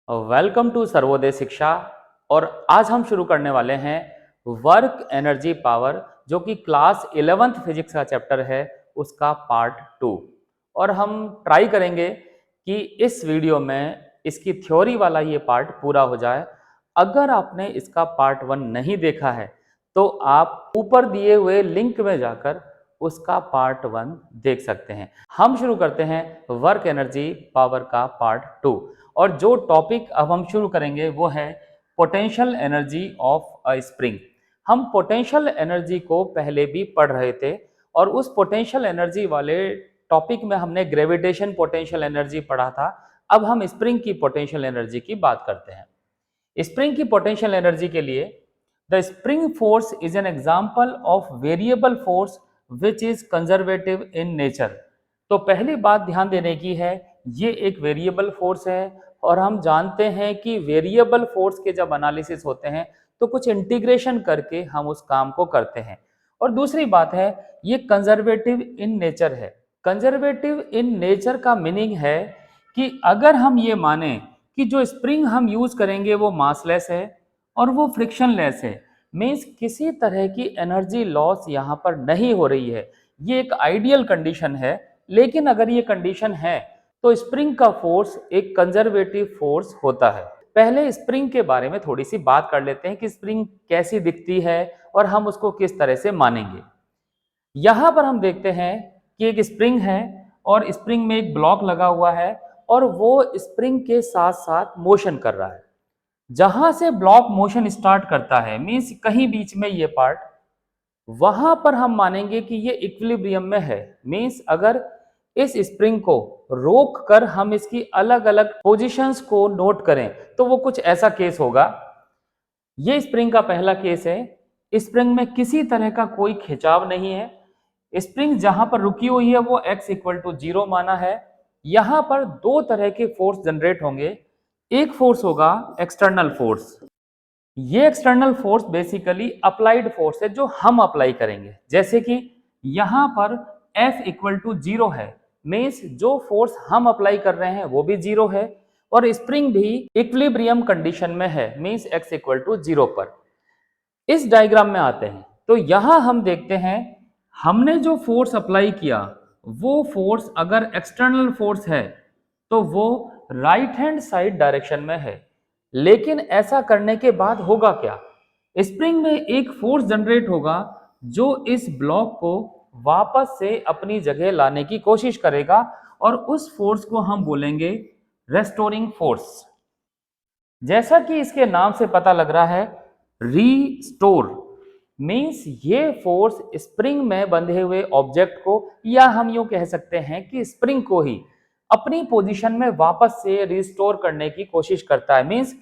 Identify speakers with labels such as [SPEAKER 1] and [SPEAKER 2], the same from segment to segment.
[SPEAKER 1] Welcome to Sarvodaya शिक्षा। और आज हम शुरू करने वाले हैं वर्क एनर्जी पावर, जो कि क्लास 11th फिजिक्स का चैप्टर है, उसका पार्ट 2। और हम ट्राई करेंगे कि इस वीडियो में इसकी थ्योरी वाला ये पार्ट पूरा हो जाए। अगर आपने इसका पार्ट 1 नहीं देखा है तो आप ऊपर दिए हुए लिंक में जाकर उसका पार्ट 1 देख सकते हैं। हम शुरू करते हैं वर्क एनर्जी पावर का पार्ट 2। और जो टॉपिक अब हम शुरू करेंगे वो है potential energy of a spring. हम पोटेंशियल एनर्जी को पहले भी पढ़ रहे थे और उस पोटेंशियल एनर्जी वाले टॉपिक में हमने ग्रेविटेशन पोटेंशियल एनर्जी पढ़ा था। अब हम स्प्रिंग की पोटेंशियल एनर्जी की बात करते हैं। स्प्रिंग की पोटेंशियल एनर्जी के लिए the spring force is an example of variable force which is conservative in nature. तो पहली बात ध्यान देने की है, ये एक वेरिएबल फोर्स है और हम जानते हैं कि वेरिएबल फोर्स के जब एनालिसिस होते हैं तो कुछ इंटीग्रेशन करके हम उस काम को करते हैं। और दूसरी बात है, ये कंजर्वेटिव इन नेचर है। कंजर्वेटिव इन नेचर का मीनिंग है कि अगर हम ये माने कि जो स्प्रिंग हम यूज करेंगे वो मासलेस है और वो फ्रिक्शनलेस है, मीन्स किसी तरह की एनर्जी लॉस यहाँ पर नहीं हो रही है। ये एक आइडियल कंडीशन है, लेकिन अगर ये कंडीशन है तो स्प्रिंग का फोर्स एक कंजर्वेटिव फोर्स होता है। पहले स्प्रिंग के बारे में थोड़ी सी बात कर लेते हैं कि स्प्रिंग कैसी दिखती है और हम उसको किस तरह से मानेंगे। यहां पर हम देखते हैं कि एक स्प्रिंग है और स्प्रिंग में एक ब्लॉक लगा हुआ है और वो स्प्रिंग के साथ साथ मोशन कर रहा है। जहां से ब्लॉक मोशन स्टार्ट करता है, मीन्स कहीं बीच में ये पार्ट, वहां पर हम मानेंगे कि ये इक्विलिब्रियम में है। मीन्स अगर इस स्प्रिंग को रोक कर हम इसकी अलग अलग पोजीशंस को नोट करें तो वो कुछ ऐसा केस होगा। ये स्प्रिंग का पहला केस है। स्प्रिंग में किसी तरह का कोई खिंचाव नहीं है। स्प्रिंग जहां पर रुकी हुई है वो x इक्वल टू 0 माना है। यहां पर दो तरह के फोर्स जनरेट होंगे। एक फोर्स होगा एक्सटर्नल फोर्स। ये external force basically applied force है जो हम अप्लाई करेंगे। जैसे कि यहां पर F इक्वल टू 0 है, मीन्स जो फोर्स हम अप्लाई कर रहे हैं वो भी 0 है और स्प्रिंग भी इक्विलिब्रियम कंडीशन में है, मीन्स x इक्वल टू 0 पर। इस डायग्राम में आते हैं तो यहां हम देखते हैं हमने जो फोर्स अप्लाई किया वो फोर्स अगर एक्सटर्नल फोर्स है तो वो राइट हैंड साइड डायरेक्शन में है। लेकिन ऐसा करने के बाद होगा क्या? स्प्रिंग में एक फोर्स जनरेट होगा जो इस ब्लॉक को वापस से अपनी जगह लाने की कोशिश करेगा और उस फोर्स को हम बोलेंगे रेस्टोरिंग फोर्स। जैसा कि इसके नाम से पता लग रहा है, रीस्टोर मीन्स ये फोर्स स्प्रिंग में बंधे हुए ऑब्जेक्ट को, या हम यूं कह सकते हैं कि स्प्रिंग को ही अपनी पोजीशन में वापस से रिस्टोर करने की कोशिश करता है। मीन्स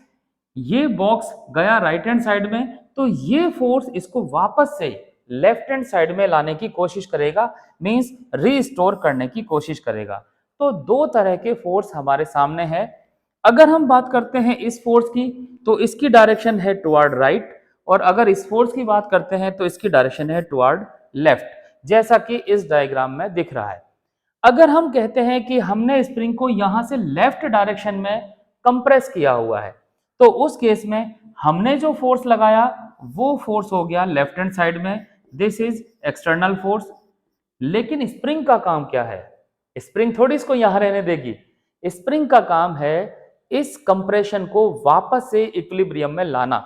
[SPEAKER 1] ये बॉक्स गया राइट हैंड साइड में तो ये फोर्स इसको वापस से लेफ्ट हैंड साइड में लाने की कोशिश करेगा, मीन्स रीस्टोर करने की कोशिश करेगा। तो दो तरह के फोर्स हमारे सामने है। अगर हम बात करते हैं इस फोर्स की तो इसकी डायरेक्शन है टुवर्ड राइट, और अगर इस फोर्स की बात करते हैं तो इसकी डायरेक्शन है टुवर्ड लेफ्ट, जैसा कि इस डायग्राम में दिख रहा है। अगर हम कहते हैं कि हमने स्प्रिंग को यहां से लेफ्ट डायरेक्शन में कंप्रेस किया हुआ है तो उस केस में हमने जो फोर्स लगाया वो फोर्स हो गया लेफ्ट हैंड साइड में, दिस इज एक्सटर्नल फोर्स। लेकिन स्प्रिंग का काम क्या है? स्प्रिंग थोड़ी इसको यहां रहने देगी। स्प्रिंग का काम है इस कंप्रेशन को वापस से इक्विलिब्रियम में लाना।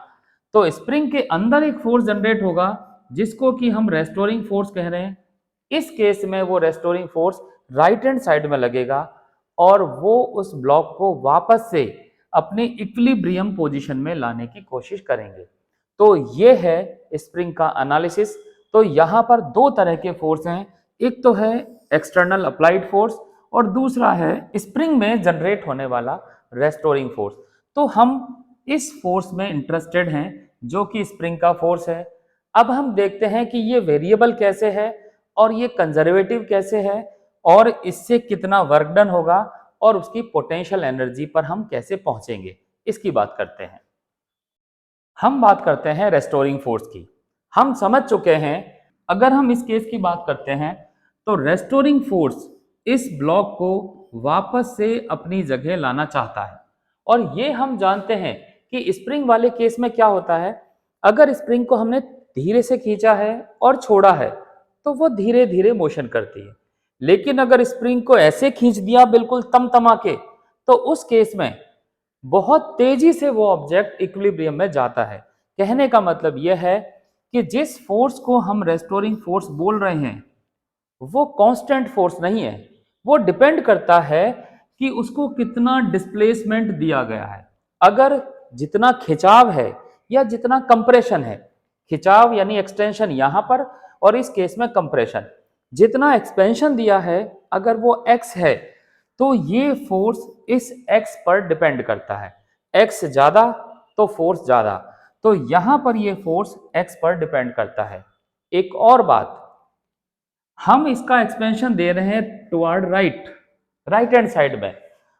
[SPEAKER 1] तो स्प्रिंग के अंदर एक फोर्स जनरेट होगा जिसको कि हम रेस्टोरिंग फोर्स कह रहे हैं। इस केस में वो restoring force right hand side में लगेगा और वो उस ब्लॉक को वापस से अपनी इक्विलिब्रियम पोजीशन में लाने की कोशिश करेंगे। तो ये है स्प्रिंग का एनालिसिस। तो यहां पर दो तरह के फोर्स हैं, एक तो है एक्सटर्नल अप्लाइड फोर्स और दूसरा है स्प्रिंग में जनरेट होने वाला रेस्टोरिंग फोर्स। तो हम इस फोर्स में इंटरेस्टेड हैं जो कि स्प्रिंग का फोर्स है। अब हम देखते हैं कि ये वेरिएबल कैसे है और ये कंजर्वेटिव कैसे है और इससे कितना वर्क डन होगा और उसकी पोटेंशियल एनर्जी पर हम कैसे पहुंचेंगे, इसकी बात करते हैं। हम बात करते हैं रेस्टोरिंग फोर्स की। हम समझ चुके हैं, अगर हम इस केस की बात करते हैं तो रेस्टोरिंग फोर्स इस ब्लॉक को वापस से अपनी जगह लाना चाहता है और ये हम जानते हैं कि स्प्रिंग वाले केस में क्या होता है, अगर स्प्रिंग को हमने धीरे से खींचा है और छोड़ा है तो वो धीरे धीरे मोशन करती है, लेकिन अगर स्प्रिंग को ऐसे खींच दिया बिल्कुल तमतमा के, तो उस केस में बहुत तेजी से वो ऑब्जेक्ट इक्विलिब्रियम में जाता है। कहने का मतलब यह है कि जिस फोर्स को हम रेस्टोरिंग फोर्स बोल रहे हैं वो कांस्टेंट फोर्स नहीं है, वो डिपेंड करता है कि उसको कितना डिस्प्लेसमेंट दिया गया है। अगर जितना खिंचाव है या जितना कंप्रेशन है, खिंचाव यानी एक्सटेंशन यहां पर, और इस केस में कंप्रेशन, जितना एक्सपेंशन दिया है अगर वो x है तो ये फोर्स इस x पर डिपेंड करता है। x ज्यादा तो फोर्स ज्यादा, तो यहां पर ये फोर्स x पर डिपेंड करता है। एक और बात, हम इसका एक्सपेंशन दे रहे हैं टुवर्ड राइट हैंड साइड में,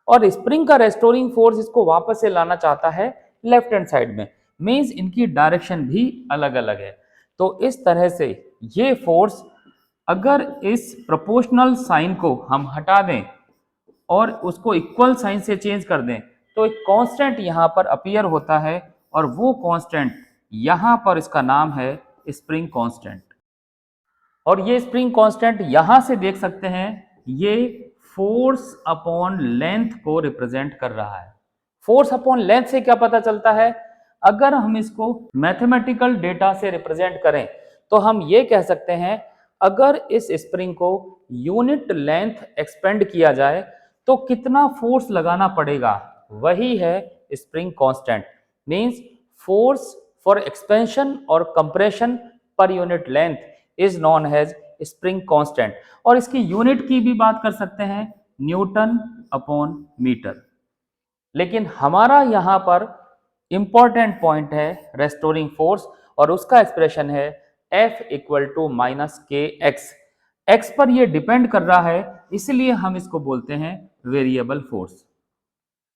[SPEAKER 1] और स्प्रिंग का रेस्टोरिंग फोर्स इसको वापस से लाना चाहता है लेफ्ट हैंड साइड में, मींस इनकी डायरेक्शन भी अलग अलग है। तो इस तरह से ये फोर्स, अगर इस प्रोपोर्शनल साइन को हम हटा दें और उसको इक्वल साइन से चेंज कर दें तो एक कांस्टेंट यहां पर अपीयर होता है, और वो कांस्टेंट यहां पर इसका नाम है स्प्रिंग कांस्टेंट। और ये स्प्रिंग कांस्टेंट यहां से देख सकते हैं, ये फोर्स अपॉन लेंथ को रिप्रेजेंट कर रहा है। फोर्स अपॉन लेंथ से क्या पता चलता है, अगर हम इसको मैथमेटिकल डेटा से रिप्रेजेंट करें तो हम ये कह सकते हैं, अगर इस स्प्रिंग को यूनिट लेंथ एक्सपेंड किया जाए तो कितना फोर्स लगाना पड़ेगा, वही है spring constant. Means force for expansion और compression per unit length is known as spring constant, और इसकी यूनिट की भी बात कर सकते हैं, न्यूटन अपॉन मीटर। लेकिन हमारा यहां पर इंपॉर्टेंट पॉइंट है रेस्टोरिंग फोर्स, और उसका एक्सप्रेशन है F equal to minus k x. X पर ये डिपेंड कर रहा है, इसलिए हम इसको बोलते हैं वेरिएबल फोर्स।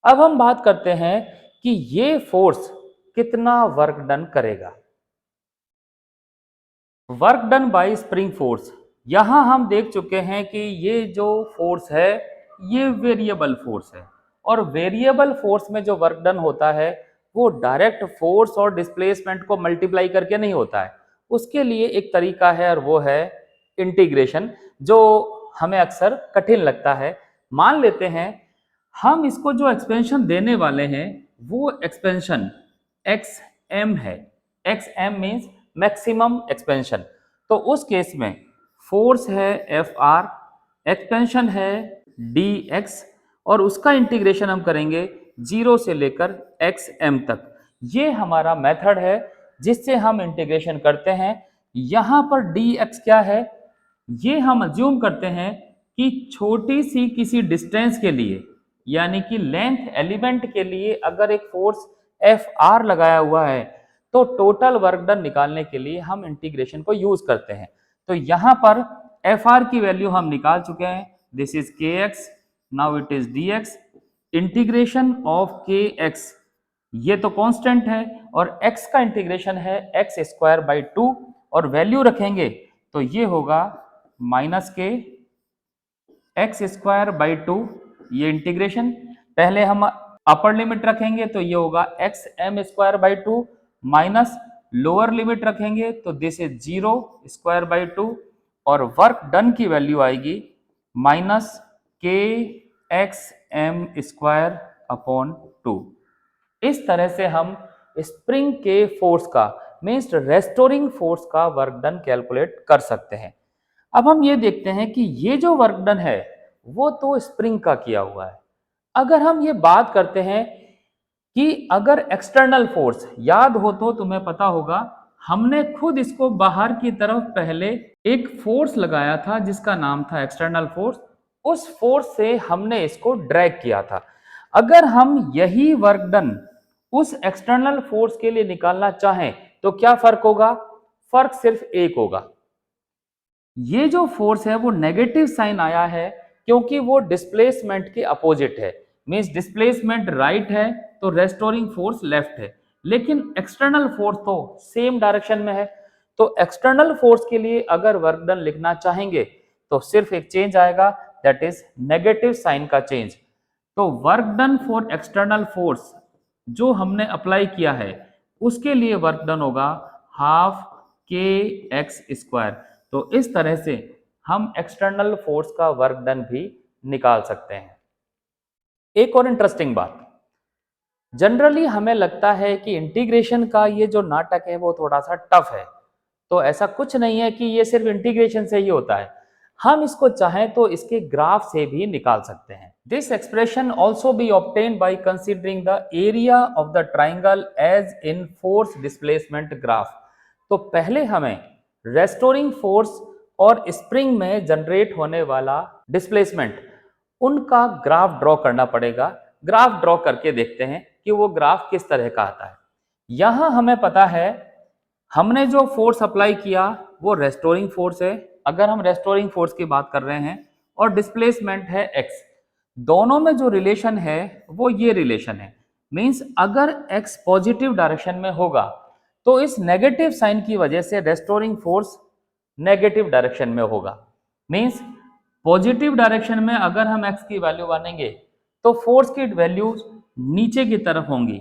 [SPEAKER 1] अब हम बात करते हैं कि ये फोर्स कितना वर्क डन करेगा। Work done bye spring force, यहां हम देख चुके हैं कि ये जो फोर्स है ये वेरिएबल फोर्स है, और वेरिएबल फोर्स में जो वर्क डन होता है वो डायरेक्ट फोर्स और डिस्प्लेसमेंट को मल्टीप्लाई करके नहीं होता है। उसके लिए एक तरीका है और वो है इंटीग्रेशन, जो हमें अक्सर कठिन लगता है। मान लेते हैं हम इसको जो एक्सपेंशन देने वाले हैं वो एक्सपेंशन एक्स एम है। X m means maximum expansion. तो उस केस में फोर्स है एफ आर, एक्सपेंशन है डी एक्स, और उसका इंटीग्रेशन हम करेंगे 0 से लेकर एक्स एम तक। ये हमारा मेथड है जिससे हम इंटीग्रेशन करते हैं। यहां पर डी एक्स क्या है, ये हम अज्यूम करते हैं कि छोटी सी किसी डिस्टेंस के लिए, यानी कि लेंथ एलिमेंट के लिए अगर एक फोर्स एफ आर लगाया हुआ है तो टोटल वर्क डन निकालने के लिए हम इंटीग्रेशन को यूज करते हैं। तो यहां पर एफ आर की वैल्यू हम निकाल चुके हैं, दिस इज के x, now it is D x, integration of के एक्स, ये तो कांस्टेंट है, और x का इंटीग्रेशन है एक्स स्क्वायर बाई 2, और वैल्यू रखेंगे तो ये होगा minus k x square by 2। ये इंटीग्रेशन, पहले हम अपर लिमिट रखेंगे तो ये होगा x m square by 2, minus lower limit रखेंगे तो दिस इज 0 स्क्वायर बाई 2, और वर्क डन की वैल्यू आएगी minus k x m square upon 2। इस तरह से हम स्प्रिंग के फोर्स का, मीन्स रेस्टोरिंग फोर्स का वर्क डन कैलकुलेट कर सकते हैं। अब हम ये देखते हैं कि ये जो वर्क डन है वो तो स्प्रिंग का किया हुआ है। अगर हम ये बात करते हैं कि अगर एक्सटर्नल फोर्स, याद हो तो तुम्हें पता होगा हमने खुद इसको बाहर की तरफ पहले एक फोर्स लगाया था जिसका नाम था एक्सटर्नल फोर्स, उस फोर्स से हमने इसको ड्रैग किया था। अगर हम यही वर्क डन उस एक्सटर्नल फोर्स के लिए निकालना चाहें तो क्या फर्क होगा, फर्क सिर्फ एक होगा, ये जो फोर्स है वो नेगेटिव साइन आया है क्योंकि वो डिस्प्लेसमेंट के अपोजिट है। मींस डिस्प्लेसमेंट राइट है तो रेस्टोरिंग फोर्स लेफ्ट है, लेकिन एक्सटर्नल फोर्स तो सेम डायरेक्शन में है। तो एक्सटर्नल फोर्स के लिए अगर वर्क डन लिखना चाहेंगे तो सिर्फ एक चेंज आएगा, दैट इज नेगेटिव साइन का चेंज। तो work done for external force जो हमने अप्लाई किया है उसके लिए वर्क डन होगा हाफ के एक्स स्क्वायर। तो इस तरह से हम एक्सटर्नल फोर्स का वर्क डन भी निकाल सकते हैं। एक और इंटरेस्टिंग बात, जनरली हमें लगता है कि इंटीग्रेशन का ये जो नाटक है वो थोड़ा सा टफ है, तो ऐसा कुछ नहीं है कि ये सिर्फ इंटीग्रेशन से ही होता है, हम इसको चाहें तो इसके ग्राफ से भी निकाल सकते हैं। This expression also be obtain by considering the area of the triangle as in force displacement graph. तो पहले हमें रेस्टोरिंग फोर्स और स्प्रिंग में जनरेट होने वाला डिस्प्लेसमेंट उनका ग्राफ ड्रॉ करना पड़ेगा। ग्राफ ड्रॉ करके देखते हैं कि वो ग्राफ किस तरह का आता है। यहां हमें पता है हमने जो फोर्स अप्लाई किया वो रेस्टोरिंग फोर्स है, अगर हम रेस्टोरिंग फोर्स की बात कर रहे हैं, और डिस्प्लेसमेंट है x। दोनों में जो रिलेशन है वो ये रिलेशन है, मींस अगर x पॉजिटिव डायरेक्शन में होगा तो इस नेगेटिव साइन की वजह से रेस्टोरिंग फोर्स नेगेटिव डायरेक्शन में होगा। मींस पॉजिटिव डायरेक्शन में अगर हम x की वैल्यू मानेंगे तो फोर्स की वैल्यू नीचे की तरफ होंगी,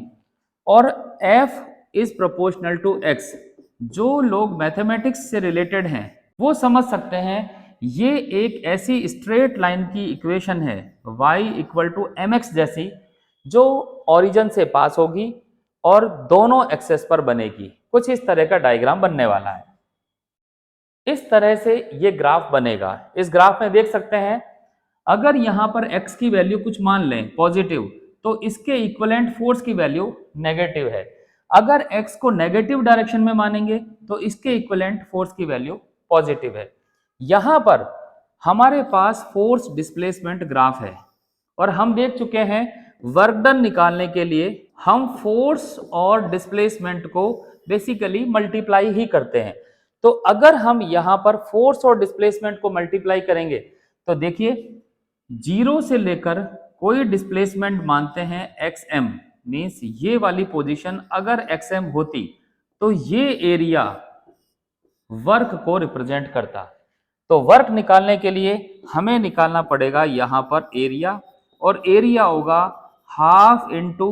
[SPEAKER 1] और F is proportional to x। जो लोग मैथमेटिक्स से रिलेटेड हैं वो समझ सकते हैं ये एक ऐसी स्ट्रेट लाइन की इक्वेशन है y इक्वल टू mx जैसी, जो ओरिजिन से पास होगी और दोनों एक्सेस पर बनेगी। कुछ इस तरह का डायग्राम बनने वाला है। इस तरह से ये ग्राफ बनेगा। इस ग्राफ में देख सकते हैं अगर यहां पर x की वैल्यू कुछ मान लें पॉजिटिव, तो इसके इक्विवेलेंट फोर्स की वैल्यू नेगेटिव है। अगर x को नेगेटिव डायरेक्शन में मानेंगे तो इसके इक्विवेलेंट फोर्स की वैल्यू पॉजिटिव है। यहां पर हमारे पास फोर्स डिस्प्लेसमेंट ग्राफ है, और हम देख चुके हैं वर्क डन निकालने के लिए हम फोर्स और डिस्प्लेसमेंट को बेसिकली मल्टीप्लाई ही करते हैं। तो अगर हम यहां पर फोर्स और डिस्प्लेसमेंट को मल्टीप्लाई करेंगे तो देखिए 0 से लेकर कोई डिस्प्लेसमेंट मानते हैं xm, मींस ये वाली पोजीशन अगर xm होती तो ये एरिया वर्क को रिप्रेजेंट करता। तो वर्क निकालने के लिए हमें निकालना पड़ेगा यहां पर एरिया, और एरिया होगा half into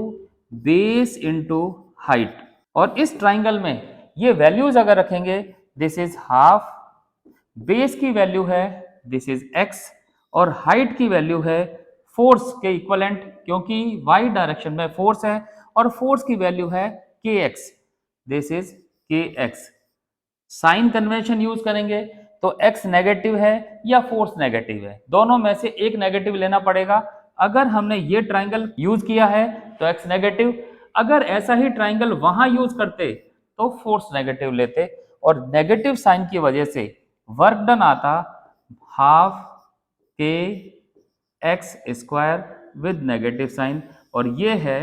[SPEAKER 1] base into height. और इस ट्राइंगल में ये वैल्यूज अगर रखेंगे, दिस इज हाफ, बेस की वैल्यू है दिस इज x, और हाइट की वैल्यू है फोर्स के इक्वलेंट, क्योंकि y डायरेक्शन में फोर्स है और फोर्स की वैल्यू है kx, this is kx। Sign convention use करेंगे तो x नेगेटिव है या फोर्स नेगेटिव है, दोनों में से एक नेगेटिव लेना पड़ेगा। अगर हमने ये ट्राइंगल यूज किया है तो x नेगेटिव, अगर ऐसा ही ट्राइंगल वहां यूज करते तो फोर्स नेगेटिव लेते, और नेगेटिव साइन की वजह से वर्क डन आता हाफ के x square with negative sign, और ये है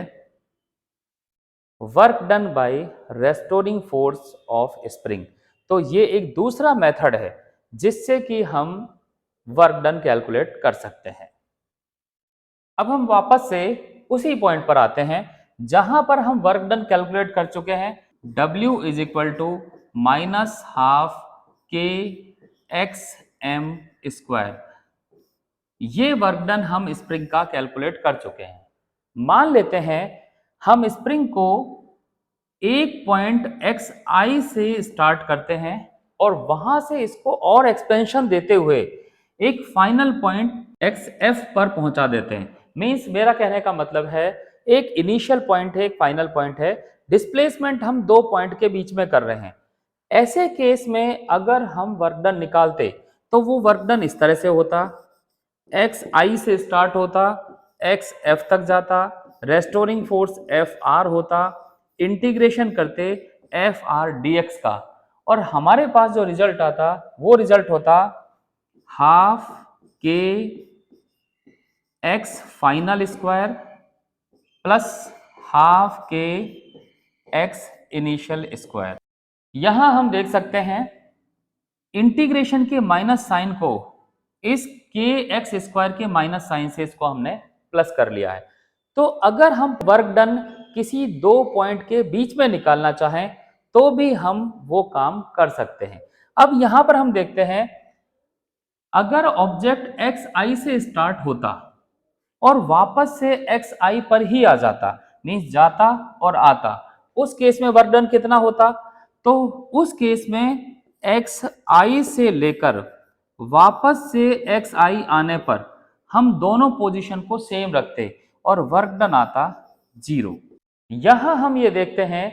[SPEAKER 1] work done by restoring force of spring. तो ये एक दूसरा मेथड है जिससे कि हम वर्क डन कैलकुलेट कर सकते हैं। अब हम वापस से उसी पॉइंट पर आते हैं जहां पर हम वर्क डन कैलकुलेट कर चुके हैं। W is equal to minus half के एक्स एम स्क्वायर। ये वर्क डन हम स्प्रिंग का कैलकुलेट कर चुके हैं। मान लेते हैं हम स्प्रिंग को एक पॉइंट xi से स्टार्ट करते हैं और वहां से इसको और एक्सपेंशन देते हुए एक फाइनल पॉइंट xf पर पहुंचा देते हैं। मींस मेरा कहने का मतलब है एक इनिशियल पॉइंट है, एक फाइनल पॉइंट है, डिस्प्लेसमेंट हम दो पॉइंट के बीच में कर रहे हैं। ऐसे केस में अगर हम वर्क डन निकालते तो वो वर्क डन इस तरह से होता, xi से स्टार्ट होता, xf तक जाता, रेस्टोरिंग फोर्स Fr होता, इंटीग्रेशन करते Fr dx का, और हमारे पास जो रिजल्ट आता वो रिजल्ट होता हाफ के x final square plus half के एक्स इनिशियल स्क्वायर। यहां हम देख सकते हैं इंटीग्रेशन के माइनस साइन को इस के एक्स स्क्वायर के माइनस साइन से इसको हमने प्लस कर लिया है। तो अगर हम वर्क डन किसी दो पॉइंट के बीच में निकालना चाहें तो भी हम वो काम कर सकते हैं। अब यहां पर हम देखते हैं अगर ऑब्जेक्ट एक्स आई से स्टार्ट होता और वापस से एक्स आई पर ही आ जाता, मीन्स जाता और आता, उस केस में वर्क डन कितना होता? तो उस केस में एक्स आई से लेकर वापस से एक्स आई आने पर हम दोनों पोजीशन को सेम रखते और वर्क डन आता 0। यहां हम ये देखते हैं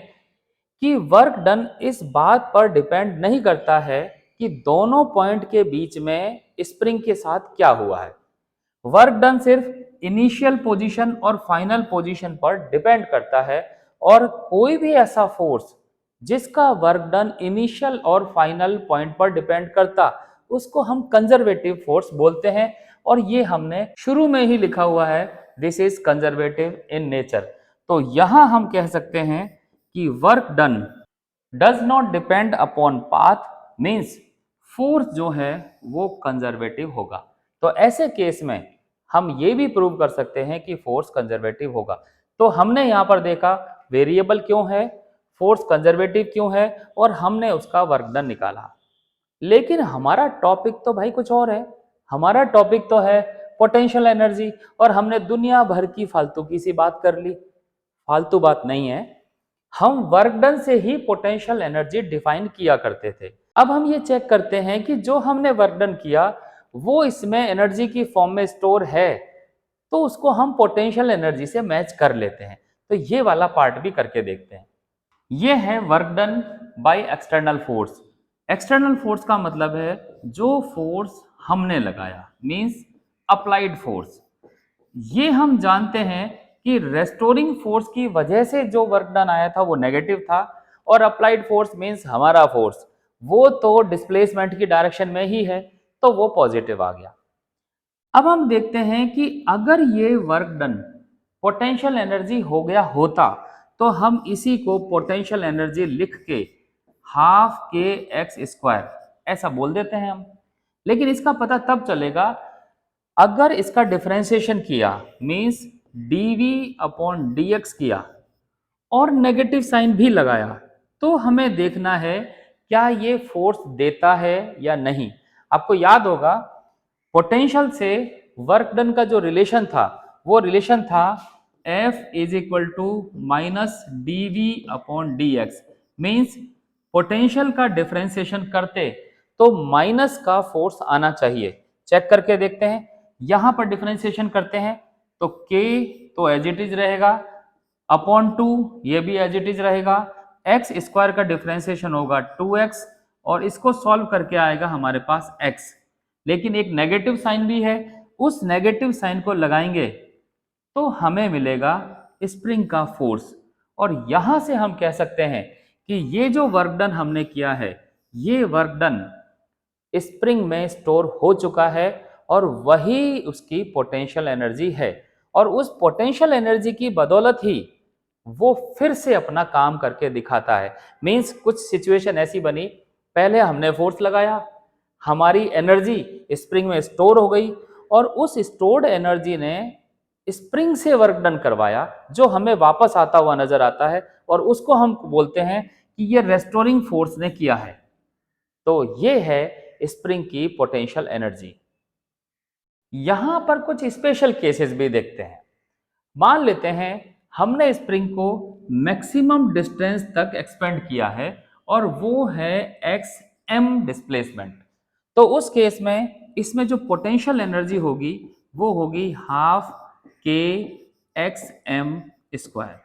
[SPEAKER 1] कि वर्क डन इस बात पर डिपेंड नहीं करता है कि दोनों पॉइंट के बीच में स्प्रिंग के साथ क्या हुआ है। वर्क डन सिर्फ इनिशियल पोजीशन और फाइनल पोजीशन पर डिपेंड करता है, और कोई भी ऐसा फोर्स जिसका वर्क डन इनिशियल और फाइनल पॉइंट पर डिपेंड करता, उसको हम कंजर्वेटिव फोर्स बोलते हैं। और ये हमने शुरू में ही लिखा हुआ है, this is conservative in nature. तो यहां हम कह सकते हैं कि work done does not depend upon path, means force जो है वो कंजर्वेटिव होगा। तो ऐसे केस में हम ये भी प्रूव कर सकते हैं कि फोर्स कंजर्वेटिव होगा। तो हमने यहां पर देखा वेरिएबल क्यों है, फोर्स कंजर्वेटिव क्यों है, और हमने उसका वर्क डन निकाला। लेकिन हमारा टॉपिक तो भाई कुछ और है। हमारा टॉपिक तो है पोटेंशियल एनर्जी, और हमने दुनिया भर की फालतू की सी बात कर ली। फालतू बात नहीं है, हम वर्क डन से ही पोटेंशियल एनर्जी डिफाइन किया करते थे। अब हम ये चेक करते हैं कि जो हमने वर्क डन किया वो इसमें एनर्जी की फॉर्म में स्टोर है, तो उसको हम पोटेंशियल एनर्जी से मैच कर लेते हैं। तो ये वाला पार्ट भी करके देखते हैं। ये है work done by external force. External force का मतलब है जो फोर्स हमने लगाया, मींस अप्लाइड फोर्स। ये हम जानते हैं कि रेस्टोरिंग फोर्स की वजह से जो वर्क डन आया था वो नेगेटिव था, और अप्लाइड फोर्स मींस हमारा फोर्स वो तो डिस्प्लेसमेंट की डायरेक्शन में ही है, तो वो पॉजिटिव आ गया। अब हम देखते हैं कि अगर ये वर्क डन पोटेंशियल एनर्जी हो गया होता, तो हम इसी को पोटेंशियल एनर्जी लिख के हाफ के एक्स स्क्वायर ऐसा बोल देते हैं हम। लेकिन इसका पता तब चलेगा अगर इसका डिफरेंशिएशन किया, मींस dv अपॉन dx किया और नेगेटिव साइन भी लगाया, तो हमें देखना है क्या ये फोर्स देता है या नहीं। आपको याद होगा पोटेंशियल से वर्क डन का जो रिलेशन था वो रिलेशन था F is equal to minus d v upon d x. Means potential का डिफरेंशिएशन करते तो माइनस का फोर्स आना चाहिए। चेक करके देखते हैं, यहां पर डिफरेंशिएशन करते हैं तो K तो एज इट इज रहेगा, अपॉन 2 ये भी एज इट इज रहेगा, एक्स स्क्वायर का डिफरेंशिएशन होगा 2x, और इसको सॉल्व करके आएगा हमारे पास x। लेकिन एक नेगेटिव साइन भी है, उस नेगेटिव साइन को लगाएंगे तो हमें मिलेगा स्प्रिंग का फोर्स। और यहां से हम कह सकते हैं कि ये जो वर्क डन हमने किया है, ये वर्क डन स्प्रिंग में स्टोर हो चुका है, और वही उसकी पोटेंशियल एनर्जी है। और उस पोटेंशियल एनर्जी की बदौलत ही वो फिर से अपना काम करके दिखाता है। मींस कुछ सिचुएशन ऐसी बनी, पहले हमने फोर्स लगाया, हमारी एनर्जी स्प्रिंग में स्टोर हो गई, और उस स्टोर्ड एनर्जी ने स्प्रिंग से वर्क डन करवाया जो हमें वापस आता हुआ नजर आता है, और उसको हम बोलते हैं कि ये रेस्टोरिंग फोर्स ने किया है। तो ये है स्प्रिंग की पोटेंशियल एनर्जी। यहां पर कुछ स्पेशल केसेस भी देखते हैं। मान लेते हैं हमने स्प्रिंग को मैक्सिमम डिस्टेंस तक एक्सपेंड किया है, और वो है एक्स एम डिस्प्लेसमेंट। तो उस केस में इसमें जो पोटेंशियल एनर्जी होगी वो होगी हाफ के एक्स एम स्क्वायर।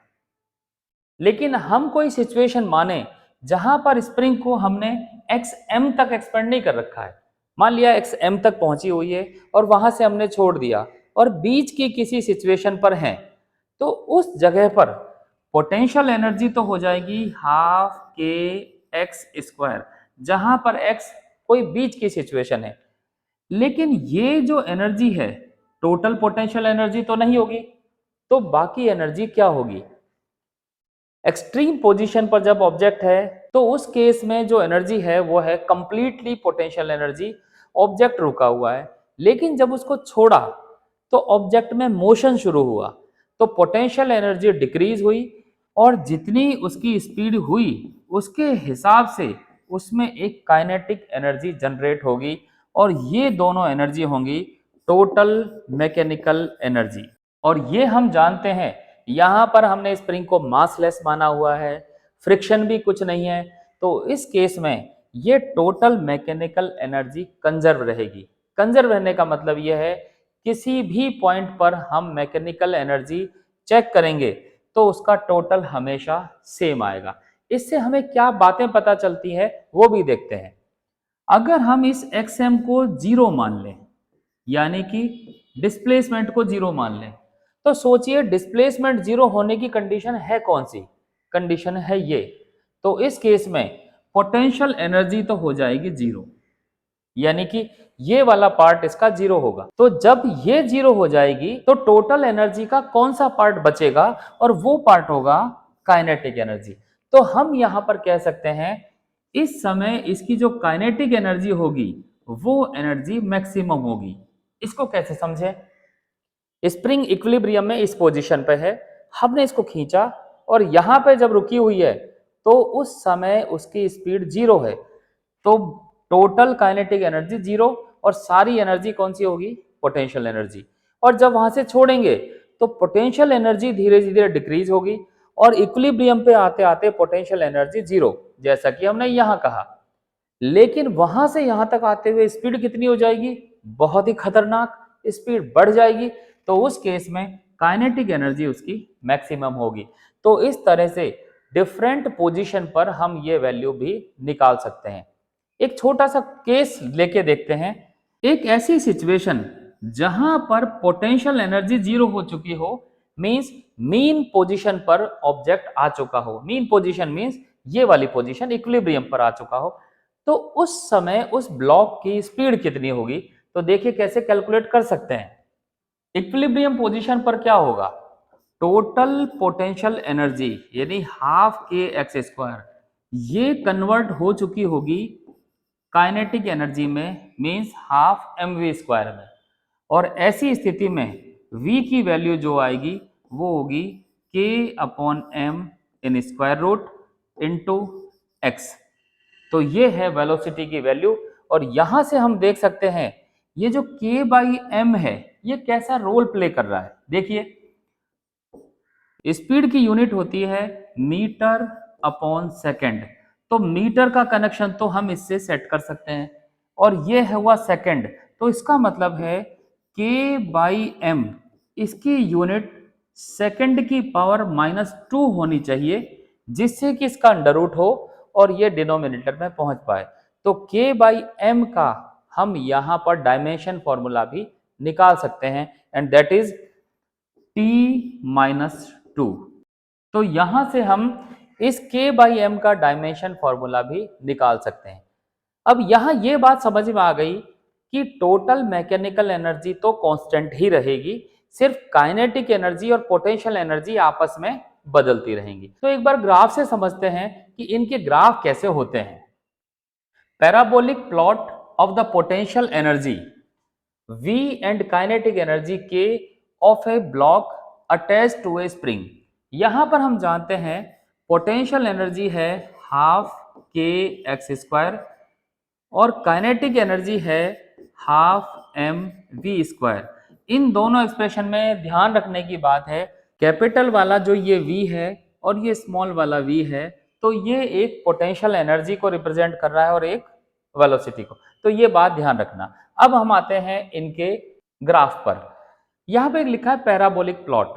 [SPEAKER 1] लेकिन हम कोई सिचुएशन माने जहां पर स्प्रिंग को हमने एक्स एम तक एक्सपेंड नहीं कर रखा है, मान लिया एक्स एम तक पहुंची हुई है और वहां से हमने छोड़ दिया, और बीच की किसी सिचुएशन पर है, तो उस जगह पर पोटेंशियल एनर्जी तो हो जाएगी हाफ के एक्स स्क्वायर, जहां पर एक्स कोई बीच की सिचुएशन है। लेकिन ये जो एनर्जी है टोटल पोटेंशियल एनर्जी तो नहीं होगी, तो बाकी एनर्जी क्या होगी? एक्सट्रीम पोजीशन पर जब ऑब्जेक्ट है तो उस केस में जो एनर्जी है वो है कंप्लीटली पोटेंशियल एनर्जी, ऑब्जेक्ट रुका हुआ है। लेकिन जब उसको छोड़ा तो ऑब्जेक्ट में मोशन शुरू हुआ, तो पोटेंशियल एनर्जी डिक्रीज हुई, और जितनी उसकी स्पीड हुई उसके हिसाब से उसमें एक काइनेटिक एनर्जी जनरेट होगी, और ये दोनों एनर्जी होंगी टोटल मैकेनिकल एनर्जी। और ये हम जानते हैं, यहाँ पर हमने स्प्रिंग को मासलेस माना हुआ है, फ्रिक्शन भी कुछ नहीं है, तो इस केस में ये टोटल मैकेनिकल एनर्जी कंजर्व रहेगी। कंजर्व रहने का मतलब ये है, किसी भी पॉइंट पर हम मैकेनिकल एनर्जी चेक करेंगे तो उसका टोटल हमेशा सेम आएगा। इससे हमें क्या बातें पता चलती है वो भी देखते हैं। अगर हम इस xm को जीरो मान लें, यानी कि डिस्प्लेसमेंट को जीरो मान लें, तो सोचिए डिस्प्लेसमेंट जीरो होने की कंडीशन है कौन सी? कंडीशन है ये। तो इस केस में पोटेंशियल एनर्जी तो हो जाएगी जीरो, यानी कि ये वाला पार्ट इसका जीरो होगा। तो जब ये जीरो हो जाएगी तो टोटल एनर्जी का कौन सा पार्ट बचेगा? और वो पार्ट होगा काइनेटिक एनर्जी। तो हम यहां पर कह सकते हैं इस समय इसकी जो काइनेटिक एनर्जी होगी वो एनर्जी मैक्सिमम होगी। इसको कैसे समझे? स्प्रिंग इक्विलिब्रियम में इस पोजीशन पे है, हमने इसको खींचा और यहां पे जब रुकी हुई है तो उस समय उसकी स्पीड जीरो है, तो टोटल काइनेटिक एनर्जी जीरो और सारी एनर्जी कौन सी होगी? Potential energy. और जब वहां से छोड़ेंगे तो पोटेंशियल एनर्जी धीरे धीरे डिक्रीज होगी और इक्विलिब्रियम पे आते आते पोटेंशियल एनर्जी जीरो, जैसा कि हमने यहां कहा। लेकिन वहां से यहां तक आते हुए स्पीड कितनी हो जाएगी? बहुत ही खतरनाक स्पीड बढ़ जाएगी। तो उस केस में काइनेटिक एनर्जी उसकी मैक्सिमम होगी। तो इस तरह से डिफरेंट पोजीशन पर हम ये वैल्यू भी निकाल सकते हैं। एक छोटा सा केस लेके देखते हैं। एक ऐसी सिचुएशन जहां पर पोटेंशियल एनर्जी जीरो हो चुकी हो, मींस मीन पोजीशन पर ऑब्जेक्ट आ चुका हो। मीन पोजीशन मींस ये वाली पोजीशन इक्विलिब्रियम पर आ चुका हो, तो उस समय उस ब्लॉक की स्पीड कितनी होगी? तो देखिए कैसे कैलकुलेट कर सकते हैं। इक्विलिब्रियम पोजीशन पर क्या होगा? टोटल पोटेंशियल एनर्जी यानी हाफ के एक्स स्क्वायर, ये कन्वर्ट हो चुकी होगी काइनेटिक एनर्जी में, means half m v square में। और ऐसी स्थिति में v की वैल्यू जो आएगी वो होगी k upon m in square root into x. तो ये है वेलोसिटी की वैल्यू। और यहां से हम देख सकते हैं ये जो k बाई एम है ये कैसा रोल प्ले कर रहा है। देखिए स्पीड की यूनिट होती है मीटर अपॉन सेकेंड, तो मीटर का कनेक्शन तो हम इससे सेट कर सकते हैं और ये है हुआ सेकेंड। तो इसका मतलब है k बाई एम, इसकी यूनिट सेकेंड की पावर -2 होनी चाहिए, जिससे कि इसका अंडर रूट हो और ये डिनोमिनेटर में पहुंच पाए। तो k बाई एम का हम यहां पर डायमेंशन फॉर्मूला भी निकाल सकते हैं, एंड दैट इज t-2। तो यहां से हम इस k बाई एम का डायमेंशन फॉर्मूला भी निकाल सकते हैं। अब यहां ये बात समझ में आ गई कि टोटल मैकेनिकल एनर्जी तो कांस्टेंट ही रहेगी, सिर्फ काइनेटिक एनर्जी और पोटेंशियल एनर्जी आपस में बदलती रहेंगी। तो एक बार ग्राफ से समझते हैं कि इनके ग्राफ कैसे होते हैं। Parabolic plot of the potential energy V and kinetic energy K of a block attached to a spring। यहां पर हम जानते हैं पोटेंशियल एनर्जी है हाफ के एक्स स्क्वायर और काइनेटिक एनर्जी है हाफ एम वी स्क्वायर। इन दोनों एक्सप्रेशन में ध्यान रखने की बात है, कैपिटल वाला जो ये V है और ये स्मॉल वाला V है, तो ये एक पोटेंशियल एनर्जी को रिप्रेजेंट कर रहा है और एक वेलोसिटी को। तो ये बात ध्यान रखना। अब हम आते हैं इनके ग्राफ पर। यहां पे लिखा है पैराबोलिक प्लॉट।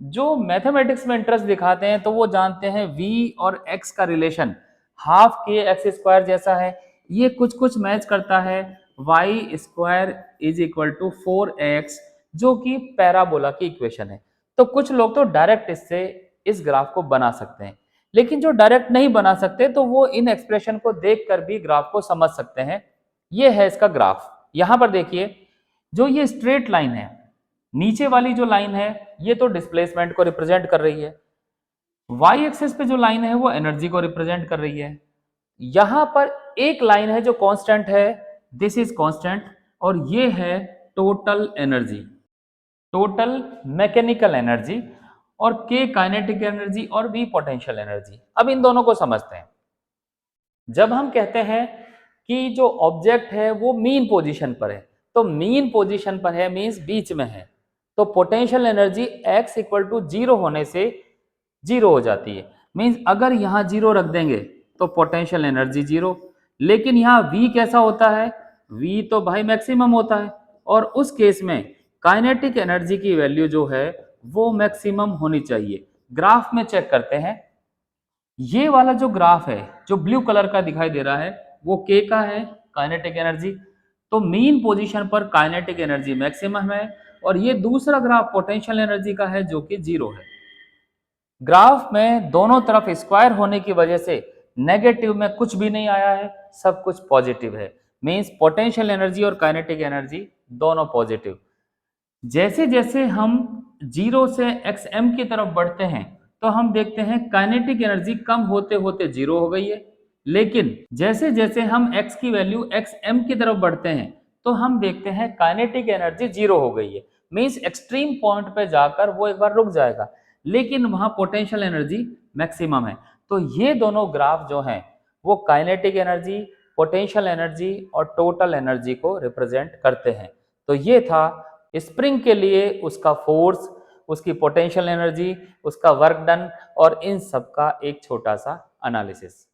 [SPEAKER 1] जो मैथमेटिक्स में इंटरेस्ट दिखाते हैं तो वो जानते हैं v और x का रिलेशन हाफ के एक्स स्क्वायर जैसा है, ये कुछ कुछ मैच करता है। y square is equal to 4x, जो कि पैराबोला की इक्वेशन है। तो कुछ लोग तो डायरेक्ट इससे इस ग्राफ को बना सकते हैं, लेकिन जो डायरेक्ट नहीं बना सकते तो वो इन एक्सप्रेशन को देखकर भी ग्राफ को समझ सकते हैं। ये है इसका ग्राफ। यहां पर देखिए जो ये स्ट्रेट लाइन है, नीचे वाली जो लाइन है ये तो डिस्प्लेसमेंट को रिप्रेजेंट कर रही है, वाई एक्सिस पे जो लाइन है वो एनर्जी को रिप्रेजेंट कर रही है। यहां पर एक लाइन है जो कांस्टेंट है, दिस इज कांस्टेंट, और ये है total energy, total mechanical energy, और के काइनेटिक एनर्जी और बी पोटेंशियल एनर्जी। अब इन दोनों को समझते हैं। जब हम कहते हैं कि जो ऑब्जेक्ट है वो मीन पोजीशन पर है, तो मीन पोजीशन पर है मींस बीच में है, तो potential energy x equal to zero होने से जीरो हो जाती है। मीन्स अगर यहाँ जीरो रख देंगे तो पोटेंशियल एनर्जी जीरो, लेकिन यहाँ v कैसा होता है, v तो भाई मैक्सिमम होता है, और उस केस में काइनेटिक एनर्जी की वैल्यू जो है वो मैक्सिमम होनी चाहिए। ग्राफ में चेक करते हैं, ये वाला जो ग्राफ है जो ब्लू कलर का दिखाई दे रहा है वो k का है काइनेटिक एनर्जी, तो मीन पोजीशन पर काइनेटिक एनर्जी मैक्सिमम है, और ये दूसरा ग्राफ पोटेंशियल एनर्जी का है जो कि जीरो है। ग्राफ में दोनों तरफ स्क्वायर होने की वजह से नेगेटिव में कुछ भी नहीं आया है, सब कुछ पॉजिटिव है। मींस पोटेंशियल एनर्जी और काइनेटिक एनर्जी दोनों पॉजिटिव। जैसे जैसे हम जीरो से xm की तरफ बढ़ते हैं तो हम देखते हैं काइनेटिक एनर्जी कम होते होते जीरो हो गई है, लेकिन जैसे जैसे हम x की वैल्यू xm की तरफ बढ़ते हैं तो हम देखते हैं काइनेटिक एनर्जी जीरो हो गई है। मींस एक्सट्रीम पॉइंट पे जाकर वो एक बार रुक जाएगा, लेकिन वहां पोटेंशियल एनर्जी मैक्सिमम है। तो ये दोनों ग्राफ जो हैं वो काइनेटिक एनर्जी, पोटेंशियल एनर्जी और टोटल एनर्जी को रिप्रेजेंट करते हैं। तो ये था स्प्रिंग के लिए उसका फोर्स, उसकी पोटेंशियल एनर्जी, उसका वर्क डन और इन सब का एक छोटा सा एनालिसिस।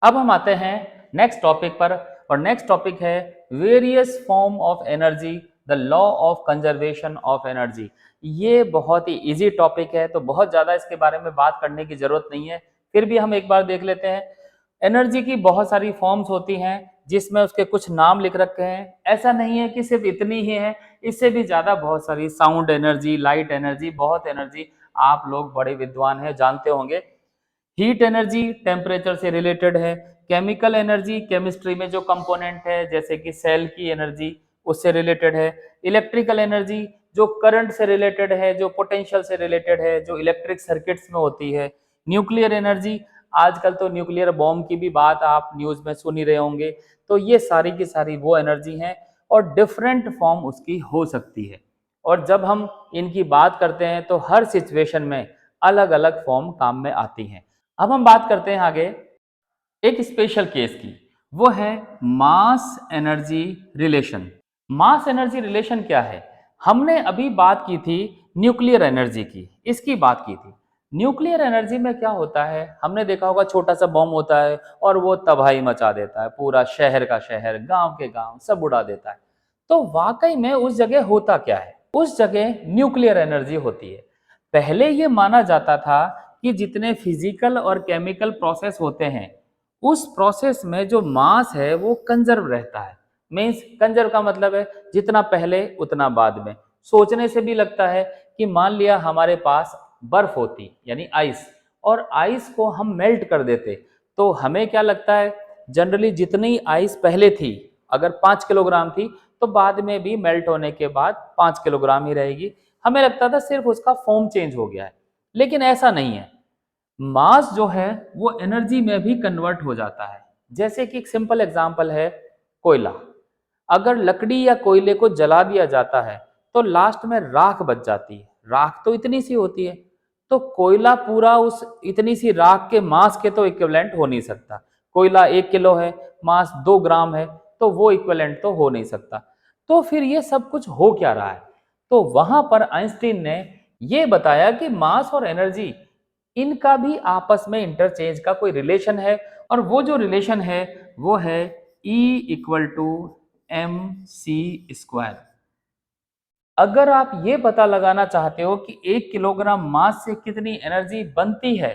[SPEAKER 1] अब हम आते हैं नेक्स्ट टॉपिक पर, और नेक्स्ट टॉपिक है various form of energy, the law of conservation of energy. ये बहुत ही इजी टॉपिक है तो बहुत ज़्यादा इसके बारे में बात करने की जरूरत नहीं है, फिर भी हम एक बार देख लेते हैं। एनर्जी की बहुत सारी फॉर्म्स होती हैं जिसमें उसके कुछ नाम लिख रखे हैं, ऐसा नहीं है कि सिर्फ इतनी ही है, इससे भी ज़्यादा बहुत सारी, साउंड एनर्जी, लाइट एनर्जी, बहुत एनर्जी, आप लोग बड़े विद्वान हैं जानते होंगे। हीट एनर्जी टेम्परेचर से रिलेटेड है, केमिकल एनर्जी केमिस्ट्री में जो कंपोनेंट है जैसे कि सेल की एनर्जी उससे रिलेटेड है, इलेक्ट्रिकल एनर्जी जो करंट से रिलेटेड है, जो पोटेंशियल से रिलेटेड है, जो इलेक्ट्रिक सर्किट्स में होती है, न्यूक्लियर एनर्जी, आजकल तो न्यूक्लियर बॉम्ब की भी बात आप न्यूज़ में सुन ही रहे होंगे। तो ये सारी की सारी वो एनर्जी हैं और डिफरेंट फॉर्म उसकी हो सकती है, और जब हम इनकी बात करते हैं तो हर सिचुएशन में अलग अलग फॉर्म काम में आती हैं। अब हम बात करते हैं आगे एक स्पेशल केस की, वो है mass energy relation. Mass energy relation क्या है? हमने अभी बात की थी न्यूक्लियर एनर्जी की, इसकी बात की थी। न्यूक्लियर एनर्जी में क्या होता है, हमने देखा होगा छोटा सा बॉम्ब होता है और वो तबाही मचा देता है, पूरा शहर का शहर, गांव के गांव सब उड़ा देता है। तो वाकई में उस जगह होता क्या है? उस जगह न्यूक्लियर एनर्जी होती है। पहले ये माना जाता था कि जितने फिजिकल और केमिकल प्रोसेस होते हैं उस प्रोसेस में जो मास है वो कंजर्व रहता है। मीन्स कंजर्व का मतलब है जितना पहले उतना बाद में। सोचने से भी लगता है कि मान लिया हमारे पास बर्फ होती यानी आइस, और आइस को हम मेल्ट कर देते तो हमें क्या लगता है, जनरली जितनी आइस पहले थी अगर 5 किलोग्राम थी तो बाद में भी मेल्ट होने के बाद 5 किलोग्राम ही रहेगी। हमें लगता था सिर्फ उसका फॉर्म चेंज हो गया है, लेकिन ऐसा नहीं है। मास जो है वो एनर्जी में भी कन्वर्ट हो जाता है। जैसे कि एक सिंपल एग्जांपल है कोयला। अगर लकड़ी या कोयले को जला दिया जाता है तो लास्ट में राख बच जाती है। राख तो इतनी सी होती है, तो कोयला पूरा उस इतनी सी राख के मास के तो इक्विवेलेंट हो नहीं सकता। कोयला 1 किलो है, मास 2 ग्राम है, तो वो इक्विवेलेंट तो हो नहीं सकता। तो फिर ये सब कुछ हो क्या रहा है? तो वहां पर आइंस्टीन ने ये बताया कि मास और एनर्जी इनका भी आपस में इंटरचेंज का कोई रिलेशन है, और वो जो रिलेशन है वो है E equal to m c square. अगर आप ये पता लगाना चाहते हो कि 1 किलोग्राम मास से कितनी एनर्जी बनती है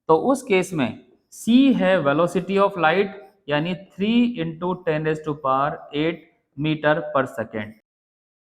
[SPEAKER 1] तो उस केस में C है वेलोसिटी ऑफ लाइट, यानी 3 इंटू 10⁸ मीटर पर सेकेंड।